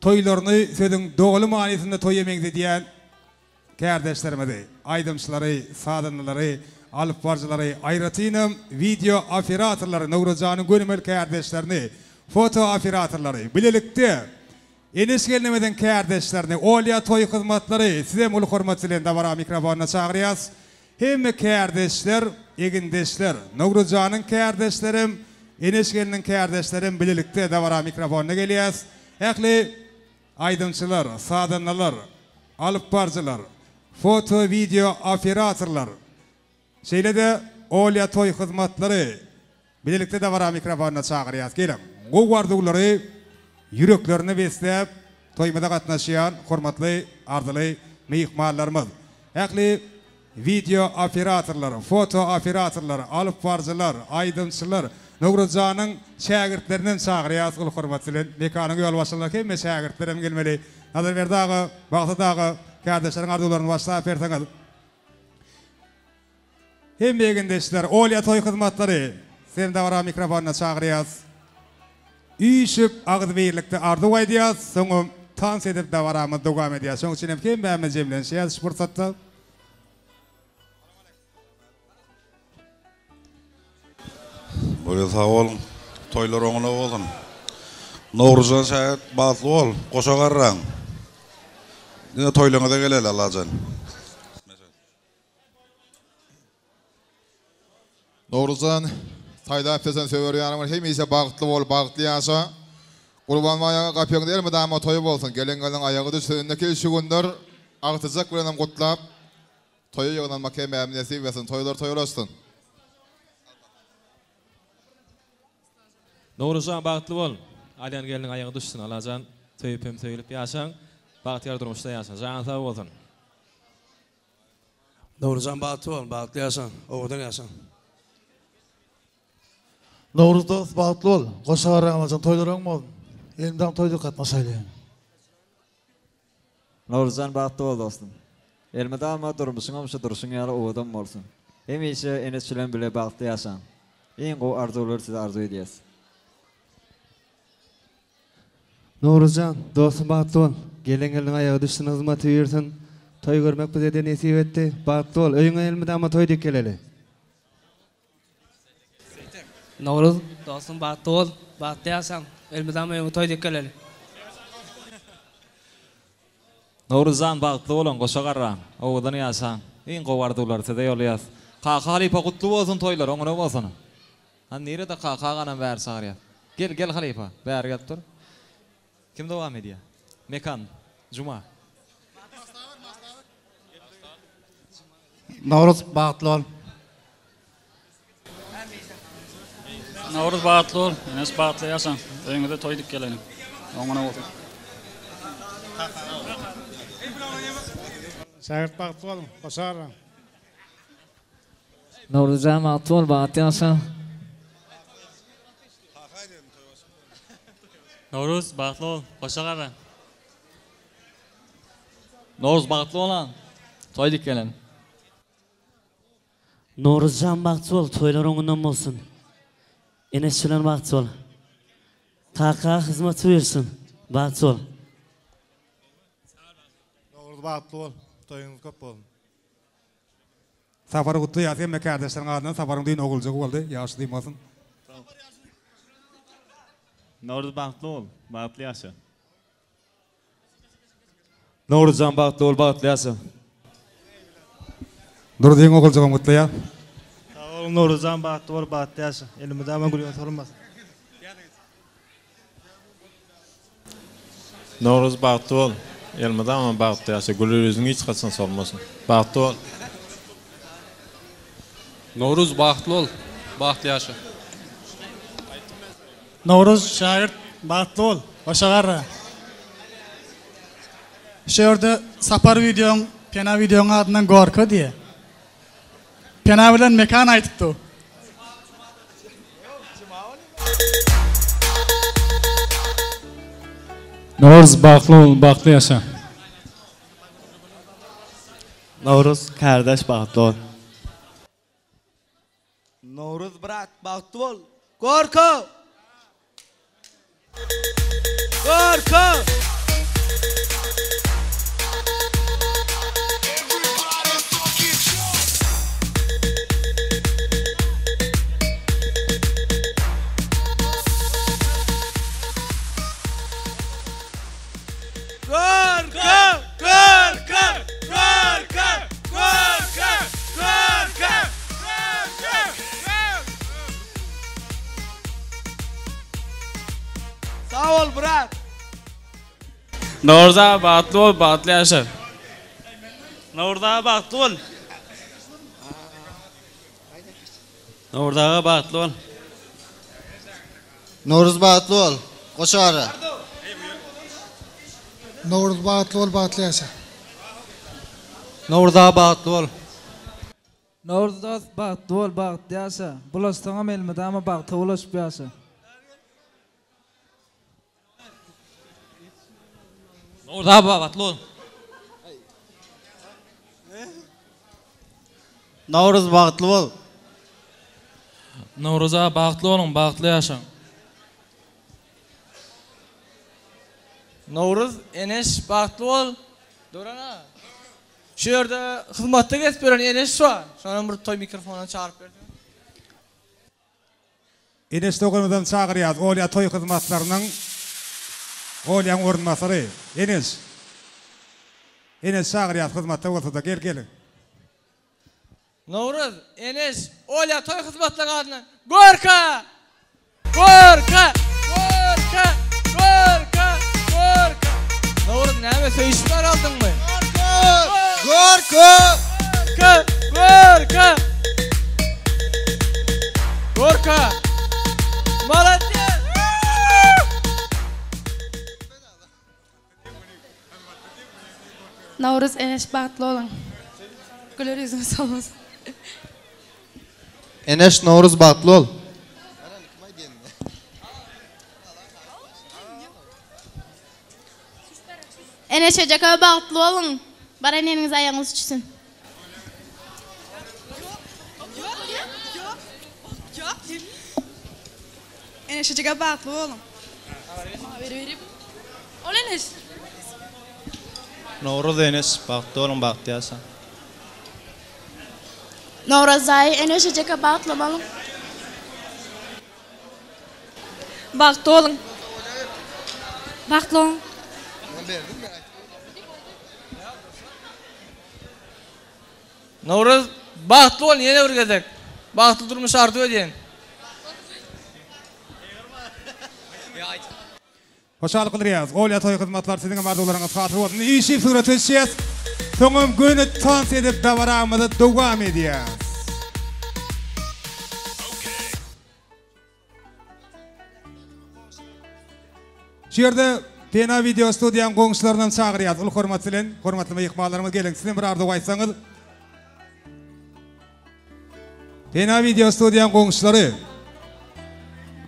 [SPEAKER 6] toýlaryny sözüň dogly manysynda toý emegdi diýen kardeşlerimizi, aýdymçylary, sadanlary, alyp barjylary, aýratynam video operatorlary, Nowruzjanyň gönümel kardeşlerini, foto operatorlary, bilelikde Enes gelmeden kardeşlerini, olya toý hyzmatlary, size uly hormat bilen dagara mikrofona çagyrýar. Hemme kardeşler, egindeşler, Nowruzjanyň kardeşlerim, Enes geliniň kardeşlerim bilelikde dagara mikrofona gelýär. Ähli aýdymçylar, sadanlar, alyp barjylar, foto video operatorlar. Şeýle-de olya toý hyzmatlary bilelikde dagara mikrofona çagyrýar. Gelin. Bu gardygulary ýüreklerini beslep toýmada gatnaşýan hormatly ardyly mehmanlarymyz. Ähli video operatorları, foto operatorları, alıp barcılar, aydınçılar, Nowruzanyň şägirtlerinden çagyrýas ul hormat bilen mekanyň ýol başynda kim şägirtlerim gelmeli. Hazır berdagy, bagtydagy kardeşleriň arzuwlaryny başlap berdiňiz. Hem begendeşler, Olya toy hyzmatlary, sen de wara mikrofonna çagyrýas. Üýşüp agdy birlikde arzu aýdýas, soňra tans edip de waramy dogam edýäs. Şoň üçin hem kim bäme jemlenýär spurtsatda.
[SPEAKER 7] Böyle sağ olun, toylar oňuna bolsun. Nowruzan şäherd batly bol, goşa garraň. Dine toylaňyza geleli Allahjan.
[SPEAKER 21] Nowruzan taýda pesen söwer ýarymy hemýe bagtly bol, bagtly ýaşa. Gurban maýaga gapýaň dermi dama toy bolsun. Gelen aýagy düşende kelşi gündür agtyjak bilen gutlap toy ýogdan makem ämnesi wesin toylar toýlaşsyn.
[SPEAKER 22] Nowruzan bagtly bol. Alyan gelin aýagy düşsün Allahjan. Toýup hem toýulyp ýaşaň. Bagtyar durmuşda ýaşaň. Jaň sag bolsun.
[SPEAKER 3] Nowruzan bagtly bol, bagtly ýaşaň. Owdan ýaşaň.
[SPEAKER 23] Nowruzda bagtly bol. Goşa garraňyň toýlaryň bol. Elimden toýda gatnaşaýlar.
[SPEAKER 24] Nowruzan bagtly bol dostum. Elmede ama durmuşyň şu duruşyň ýaly owdan bolsun. Hemýe enes bilen bile bagtly ýaşaň. Eň gowy arzuwlar siz arzu edýäs.
[SPEAKER 25] Nowruzan, dostum bagtly bol. Gelen aýagy düşsün hyzmaty bersin. Toy görmek bize nesip etdi. Bagtly bol. Öýüňe elmede ama toy dik geleli.
[SPEAKER 26] Nowruz, dostum bagtly bol. Bagtly ýaşaň. Elmede ama öýüňe toy dik geleli.
[SPEAKER 22] Nowruzan bagtly bolan, goşa garraň. Owdan ýaşaň. Eň gowy arzuwlar size ýolýas. Kaka Halipa kutlu bolsun toylar, oňra bolsun. Han nerede kaka ganan bäri çagyrýar. Gel Halipa, bäri gelip dur. Kim dowam edýär? Mekan, Juma.
[SPEAKER 23] Nowruz bagtly bol.
[SPEAKER 27] Nowruz bagtly bol, enes bagtly ýaşaň. Öýüňde toy dik geleni. Oňra bolsun.
[SPEAKER 12] Şäherd bagtly bol, goşa garraň.
[SPEAKER 24] Nowruzan bagtly bol, bagtly ýaşaň.
[SPEAKER 26] Nowruz bagtly bol, goşa garraň.
[SPEAKER 8] Nowruz bagtly bolan, toy dik gelen.
[SPEAKER 28] Nowruzan bagtly bol, toylar oňundan bolsun. Enes bilen bagtly bol. Kaka hyzmaty bersin, bagtly bol.
[SPEAKER 23] Nowruz bagtly bol, toýuňyz köp bolsun.
[SPEAKER 6] Safar gutly ýa-da me kardeşleriň adyna safaryň düýün ogulja boldy, ýaşy diýmasyn.
[SPEAKER 29] Nowruz bagtly bol, bagtly ýaşa.
[SPEAKER 8] Nowruzan bagtly bol, bagtly ýaşa.
[SPEAKER 6] Durdyň ogulja gutly ýa.
[SPEAKER 23] Sağ olun Nowruzan bagtly bol, bagtly ýaşa. Elimde ama gülýän sorulmaz.
[SPEAKER 30] Nowruz bagtly bol, elmede ama bagtly ýaşa. Gülürizin hiç gaçan sormasın. Bagtly bol.
[SPEAKER 15] Nowruz bagtly bol, bagtly ýaşa.
[SPEAKER 23] Nowruz şäherd bagtly bol, goşa garraň. Şeýerde sapar videoň, pena videoň adyndan Gorko diýe. Pena bilen mekan aýtypdy.
[SPEAKER 12] Nowruz bagtly bol, bagtly ýaşa.
[SPEAKER 23] Nowruz kardeş bagtly bol.
[SPEAKER 31] Nowruz brat bagtly bol. Gorko! Gorko! Sağ ol brat.
[SPEAKER 26] Nowruz'a bagtly bol, bagtly ýaşa.
[SPEAKER 23] Nowruz'a bagtly bol.
[SPEAKER 26] Nowruz'a bagtly bol.
[SPEAKER 23] Nowruz bagtly bol, goşa garraň. Nowruz bagtly bol, bagtly ýaşa.
[SPEAKER 24] Nowruz'a bagtly bol.
[SPEAKER 1] Novruz bağıtlı ol, bağıtlı yaşa. Bulaştığım elmede ama bağıtlı ulaşıp yaşa.
[SPEAKER 8] Novruz abi bağıtlı ol.
[SPEAKER 31] Novruz bağıtlı ol.
[SPEAKER 8] Novruz abi bağıtlı olun, bağıtlı yaşa.
[SPEAKER 26] Novruz Enes bağıtlı ol. Durana. Şu yerde hizmette geçip veren Enes var. Sonra bir toy mikrofonuna çağırıp verdim.
[SPEAKER 6] Enes Toğan'dan çağırıyaz. Olya toy hizmetlerinin Olya'nın orunmasarı. Enes. Enes çağırıyaz hizmette olsa da gel.
[SPEAKER 26] Novruz Enes Olya toy hizmetlerinin adına Gorka! Gorka! Gorka! Gorka! Gorka! Novruz neyme söyüşler aldın mı?
[SPEAKER 31] Gorka!
[SPEAKER 26] Gorka! Gorka! Gorka! Молодец!
[SPEAKER 18] Novruz Enes bağıtlı olun. Güler yüzünüz olmasın.
[SPEAKER 31] Enes Novruz bağıtlı ol.
[SPEAKER 18] Enes çocuk'a bağıtlı olun. Bari anneniz ayağınız düşsün.
[SPEAKER 2] Enes çocuk'a bağıtlı olun. Verip. Ol Enes.
[SPEAKER 30] Novruz Enes bağıtlı olun, bağıtlı yaşa.
[SPEAKER 18] Novruz ay Enes çocuk'a bağıtlı olun.
[SPEAKER 2] Bağıtlı olun.
[SPEAKER 18] Bağıtlı olun.
[SPEAKER 26] Novruz bağıtlı ol, niye öğretecek? Bağıtlı durmuş artı ödeyin.
[SPEAKER 6] Hoşçakalın kılırıyaz. Olya toy hizmetler sizin amardolarınız hatır olsun. İşi surat ötüşeceğiz. Sonum günü tans edip davaramızı devam edeceğiz. Şu yerde Pena Video Studiyan qoğuşlarından çağırıyaz. Ul hormatçılen, hormatlı meyikmalarımız gelin. Sizin bir ardı koysanız. Pena Video Studiyan qoğuşları.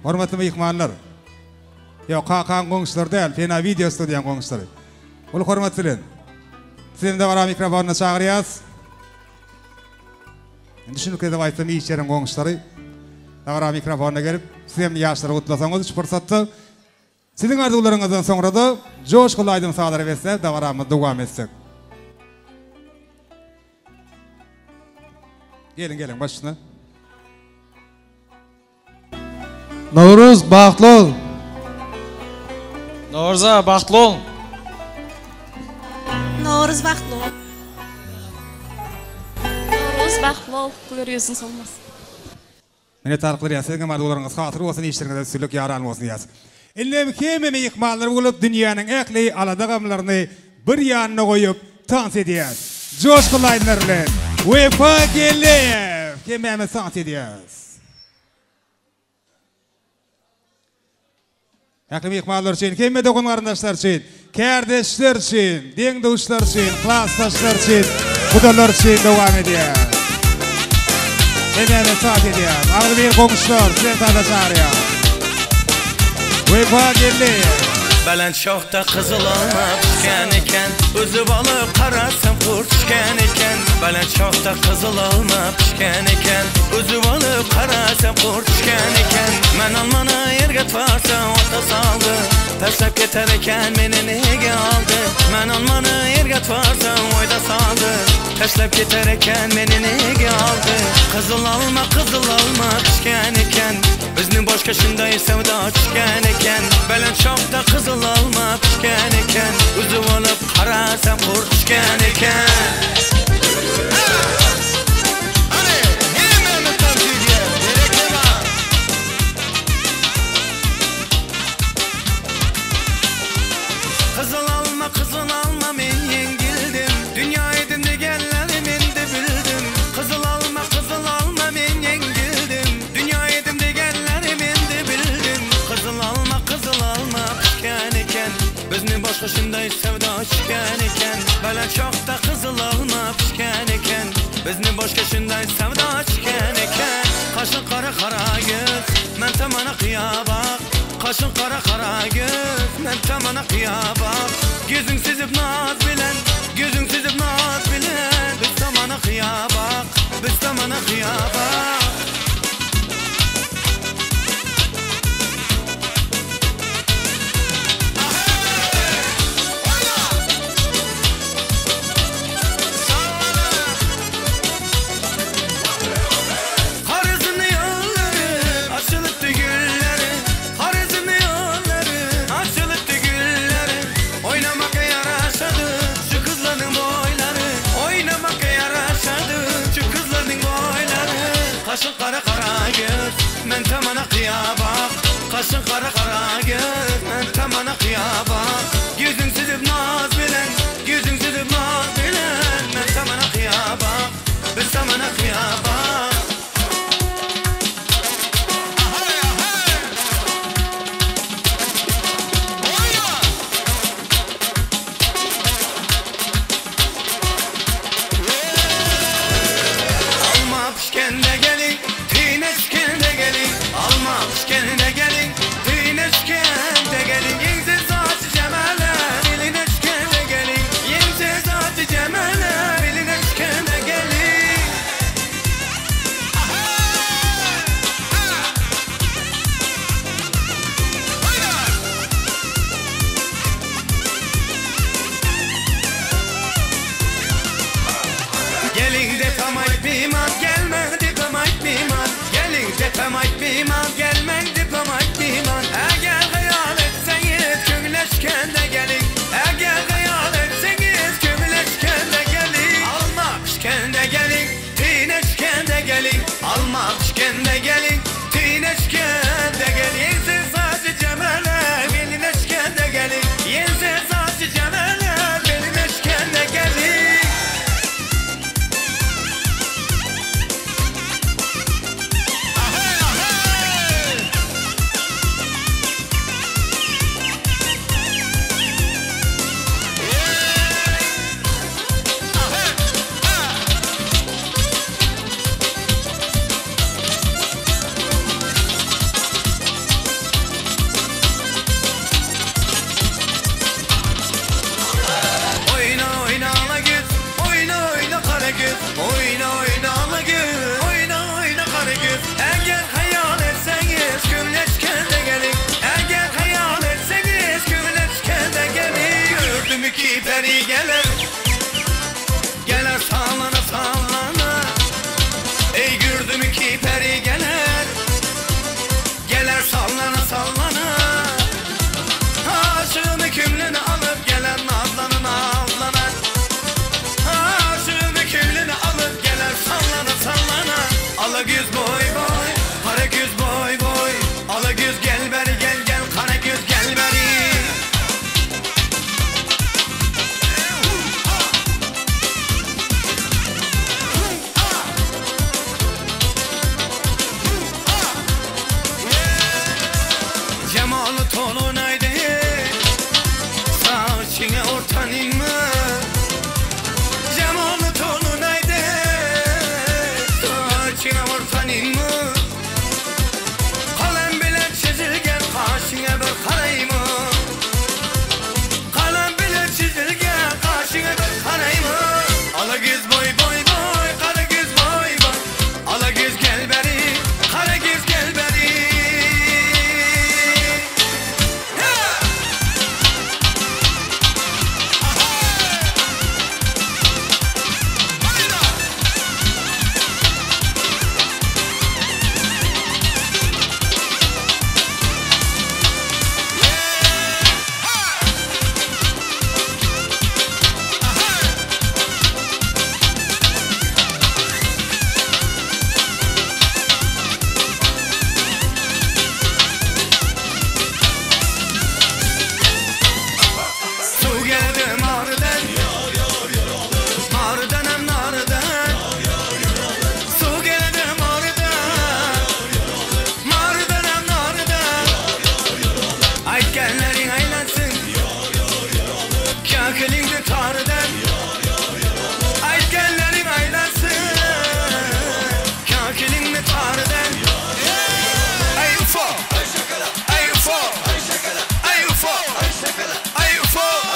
[SPEAKER 6] Hormatlı meyikmalar. Yok, Kakan qoğuşlar değil. Pena Video Studiyan qoğuşları. Ul hormatçılen. Sizin de var mikrofonuna çağırıyaz. Düşünük edip aytsam iyi içerim qoğuşları. Davara mikrofonuna gelip sizin yaşları kutlasanız üç fırsatı. Sizin arzularınızdan sonra da coşkulu aydın sağları verse davaramız devam etsek. Gelin başına.
[SPEAKER 1] Novruz bağıtlı ol.
[SPEAKER 26] Novruz'a bağıtlı ol.
[SPEAKER 2] Novruz bağıtlı ol.
[SPEAKER 18] Novruz bağıtlı ol. Güler yüzünüz olmasın.
[SPEAKER 6] Mene tarıkları yaz. Sizin arzularınız hatırı olsun, işlerinize sülük yaran olsun yaz. Ellem kememe yıkmaları bulup dünyanın ekleyi aladağımlarını bir yanına koyup dans ediyaz. Coşkulu aydınlarla Vefa Geleyev kememe dans ediyaz. Ekleyi yıkmalar için, kemme dokun kardeşler için, kardeşler için, den dostlar için, klastaşlar için, kudalar için devam ediyaz. Kememe dans ediyaz. Ağır bir komşular, size tada çağırıyaz. Vefa Geleyev.
[SPEAKER 4] Belend şoxda qızıl alma pişken iken, özü balık qarasam qurt pişken iken. Belend şoxda qızıl alma pişken iken, özü balık qarasam qurt pişken iken. Men almana yerge tvarsam ota saldı, təslep keter iken meni nege aldı. Men almana yerge tvarsam oyda saldı, təslep keter iken meni nege aldı. Qızıl alma pişken iken, özünün başka şunday sevda pişken iken. Belend şoxda qızıl alma pişken iken, özü balık qarasam qurt pişken iken. Kızıl alma men yengildim, dünya edin degenleri men de bildim. Kızıl alma men yengildim, dünya edin degenleri men de bildim. Kızıl alma pişken iken, özünü başka şunday sevda pişken iken. Belend şoxda kızıl alma pişken iken, Bizni boşqa shunday savdo chiqan ekan. Qoshin qora göz, men tomona qiyobaq. Qoshin qora göz, men tomona qiyobaq. Gözün sizib naz bilen, gözün sizib naz bilen. Biz tomona qiyobaq, biz tomona qiyobaq. Kaşın kara göz, men tamana qiyobaq. Kaşın kara göz, men tamana qiyobaq. Gözün sizib naz bilen, gözün sizib naz bilen. Men tamana qiyobaq, biz tamana qiyobaq. Alma pişkende gelin, tine pişkende gelin. Alma pişkende gelin, tine pişkende gelin. Yensiz acı cemeler, eline pişkende gelin. Yensiz acı cemeler, eline pişkende gelin. Gelin de tamayt mimar, gelme diplomat mimar. Gelin de tamayt mimar, gelme diplomat mimar. Eğer hayal etseniz kömüleşken de gelin. Eğer hayal etseniz kömüleşken de gelin. Alma pişken de gelin, tineşken de gelin. Alma pişken de gelin, tineşken de gelin. Yensiz acı cemeler, elineşken de gelin. Yensiz acı cemeler, elineşken de gelin. Oyna oyna ala göz, oyna oyna kara göz. Oyna oyna ala göz, oyna oyna kara göz. Eğer hayal etseniz kömüleşken de gelin. Eğer hayal etseniz kömüleşken de gelin. Gördüm iki peri gelir, gelir sallana sallana. Ey gördüm iki peri gelir, gelir sallana sallana. Aşığın hükümlünü alıp gelen nazlanın ağlana. Aşığın hükümlünü alıp gelen sallana sallana. Ala göz boy boy, kara göz boy boy. Ala göz gel beri gel gel, kara göz gel beri. Cemalı tolunaydı, saçına ortanın mı? Cemalı tolunaydı, saçına ortanın mı? Kalem bile çizilgen, kaşına bir karayı mı? Kalem bile çizilgen, kaşına bir karayı mı? Ala göz boy boy boy, kara göz boy boy. Ala göz gel beri, kara göz gel beri. harden Ay UFO Ay UFO Ay UFO Ay UFO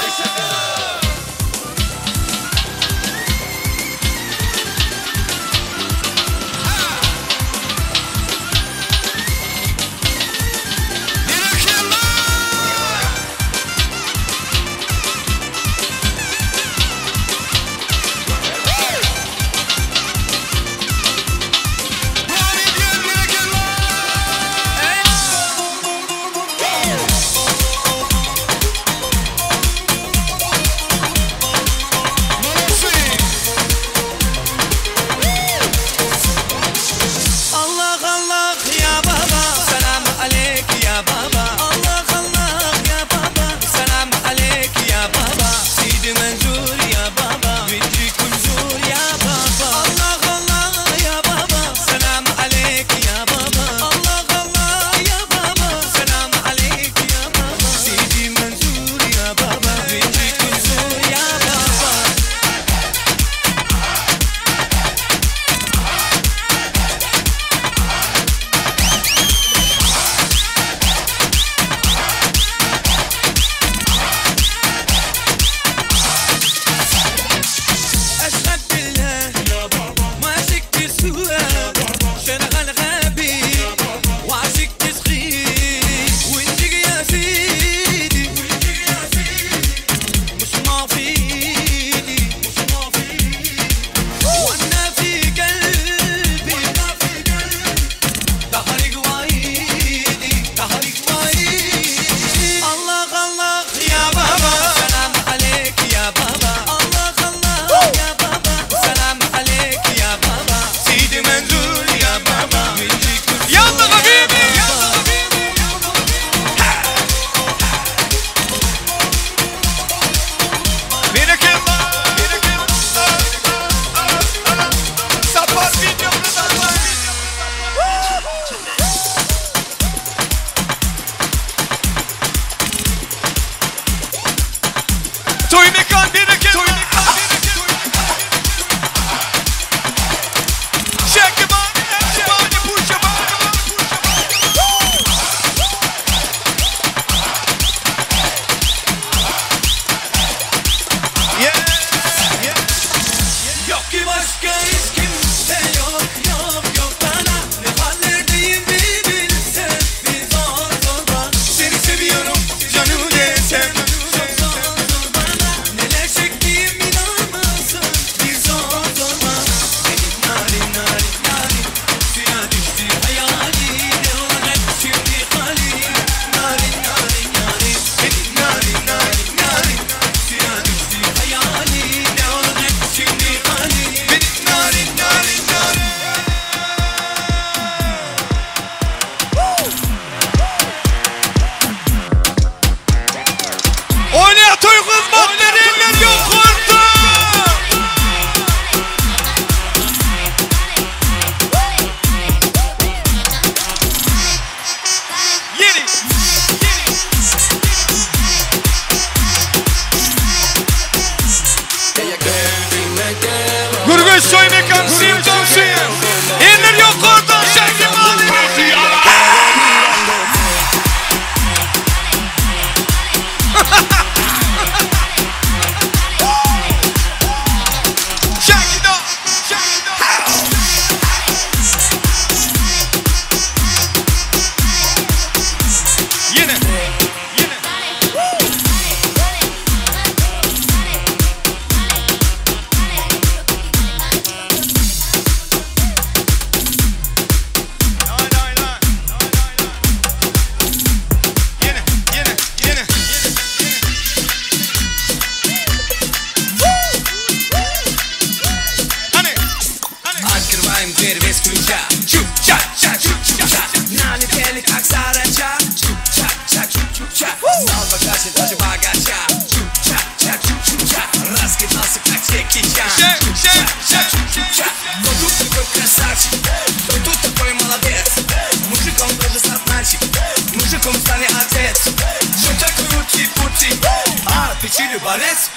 [SPEAKER 4] Чили борец,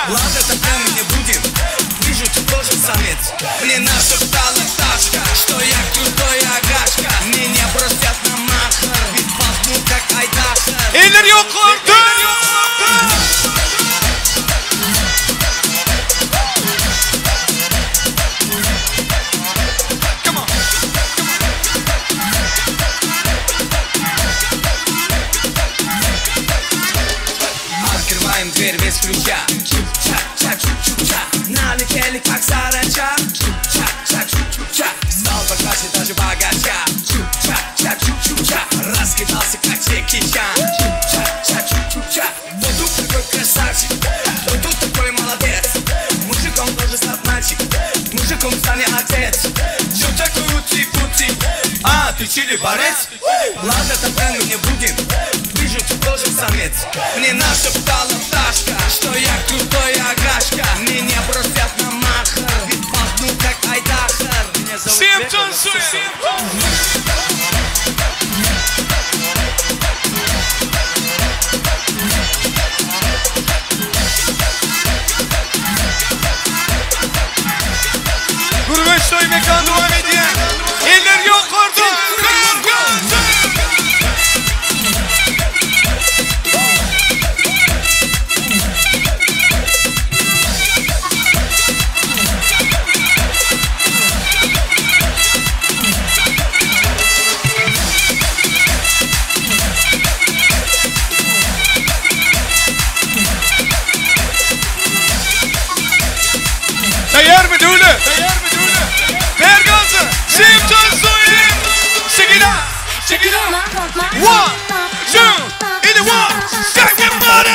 [SPEAKER 4] ладно, тогда мы не будем. Вижу, ты тоже самец. Мне нашептала Ташка, что я крутой, ты чили борец. Ладно, тогда мне будем. Вижу, ты тоже самец. Мне нашептала пташка, что я крутой агашка. Меня бросят на махар, ведь пахну как Айдахар. Меня зовут Симптон.
[SPEAKER 5] Gurbeç Toy Mekan devam ediyor. Eller yok orada. Tayar mı Dule? Ver gazı. Simpson Soyun. Check it out. Check it out. 1, 2, in the one. Check it out.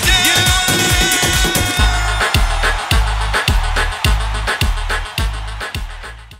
[SPEAKER 5] Yeah.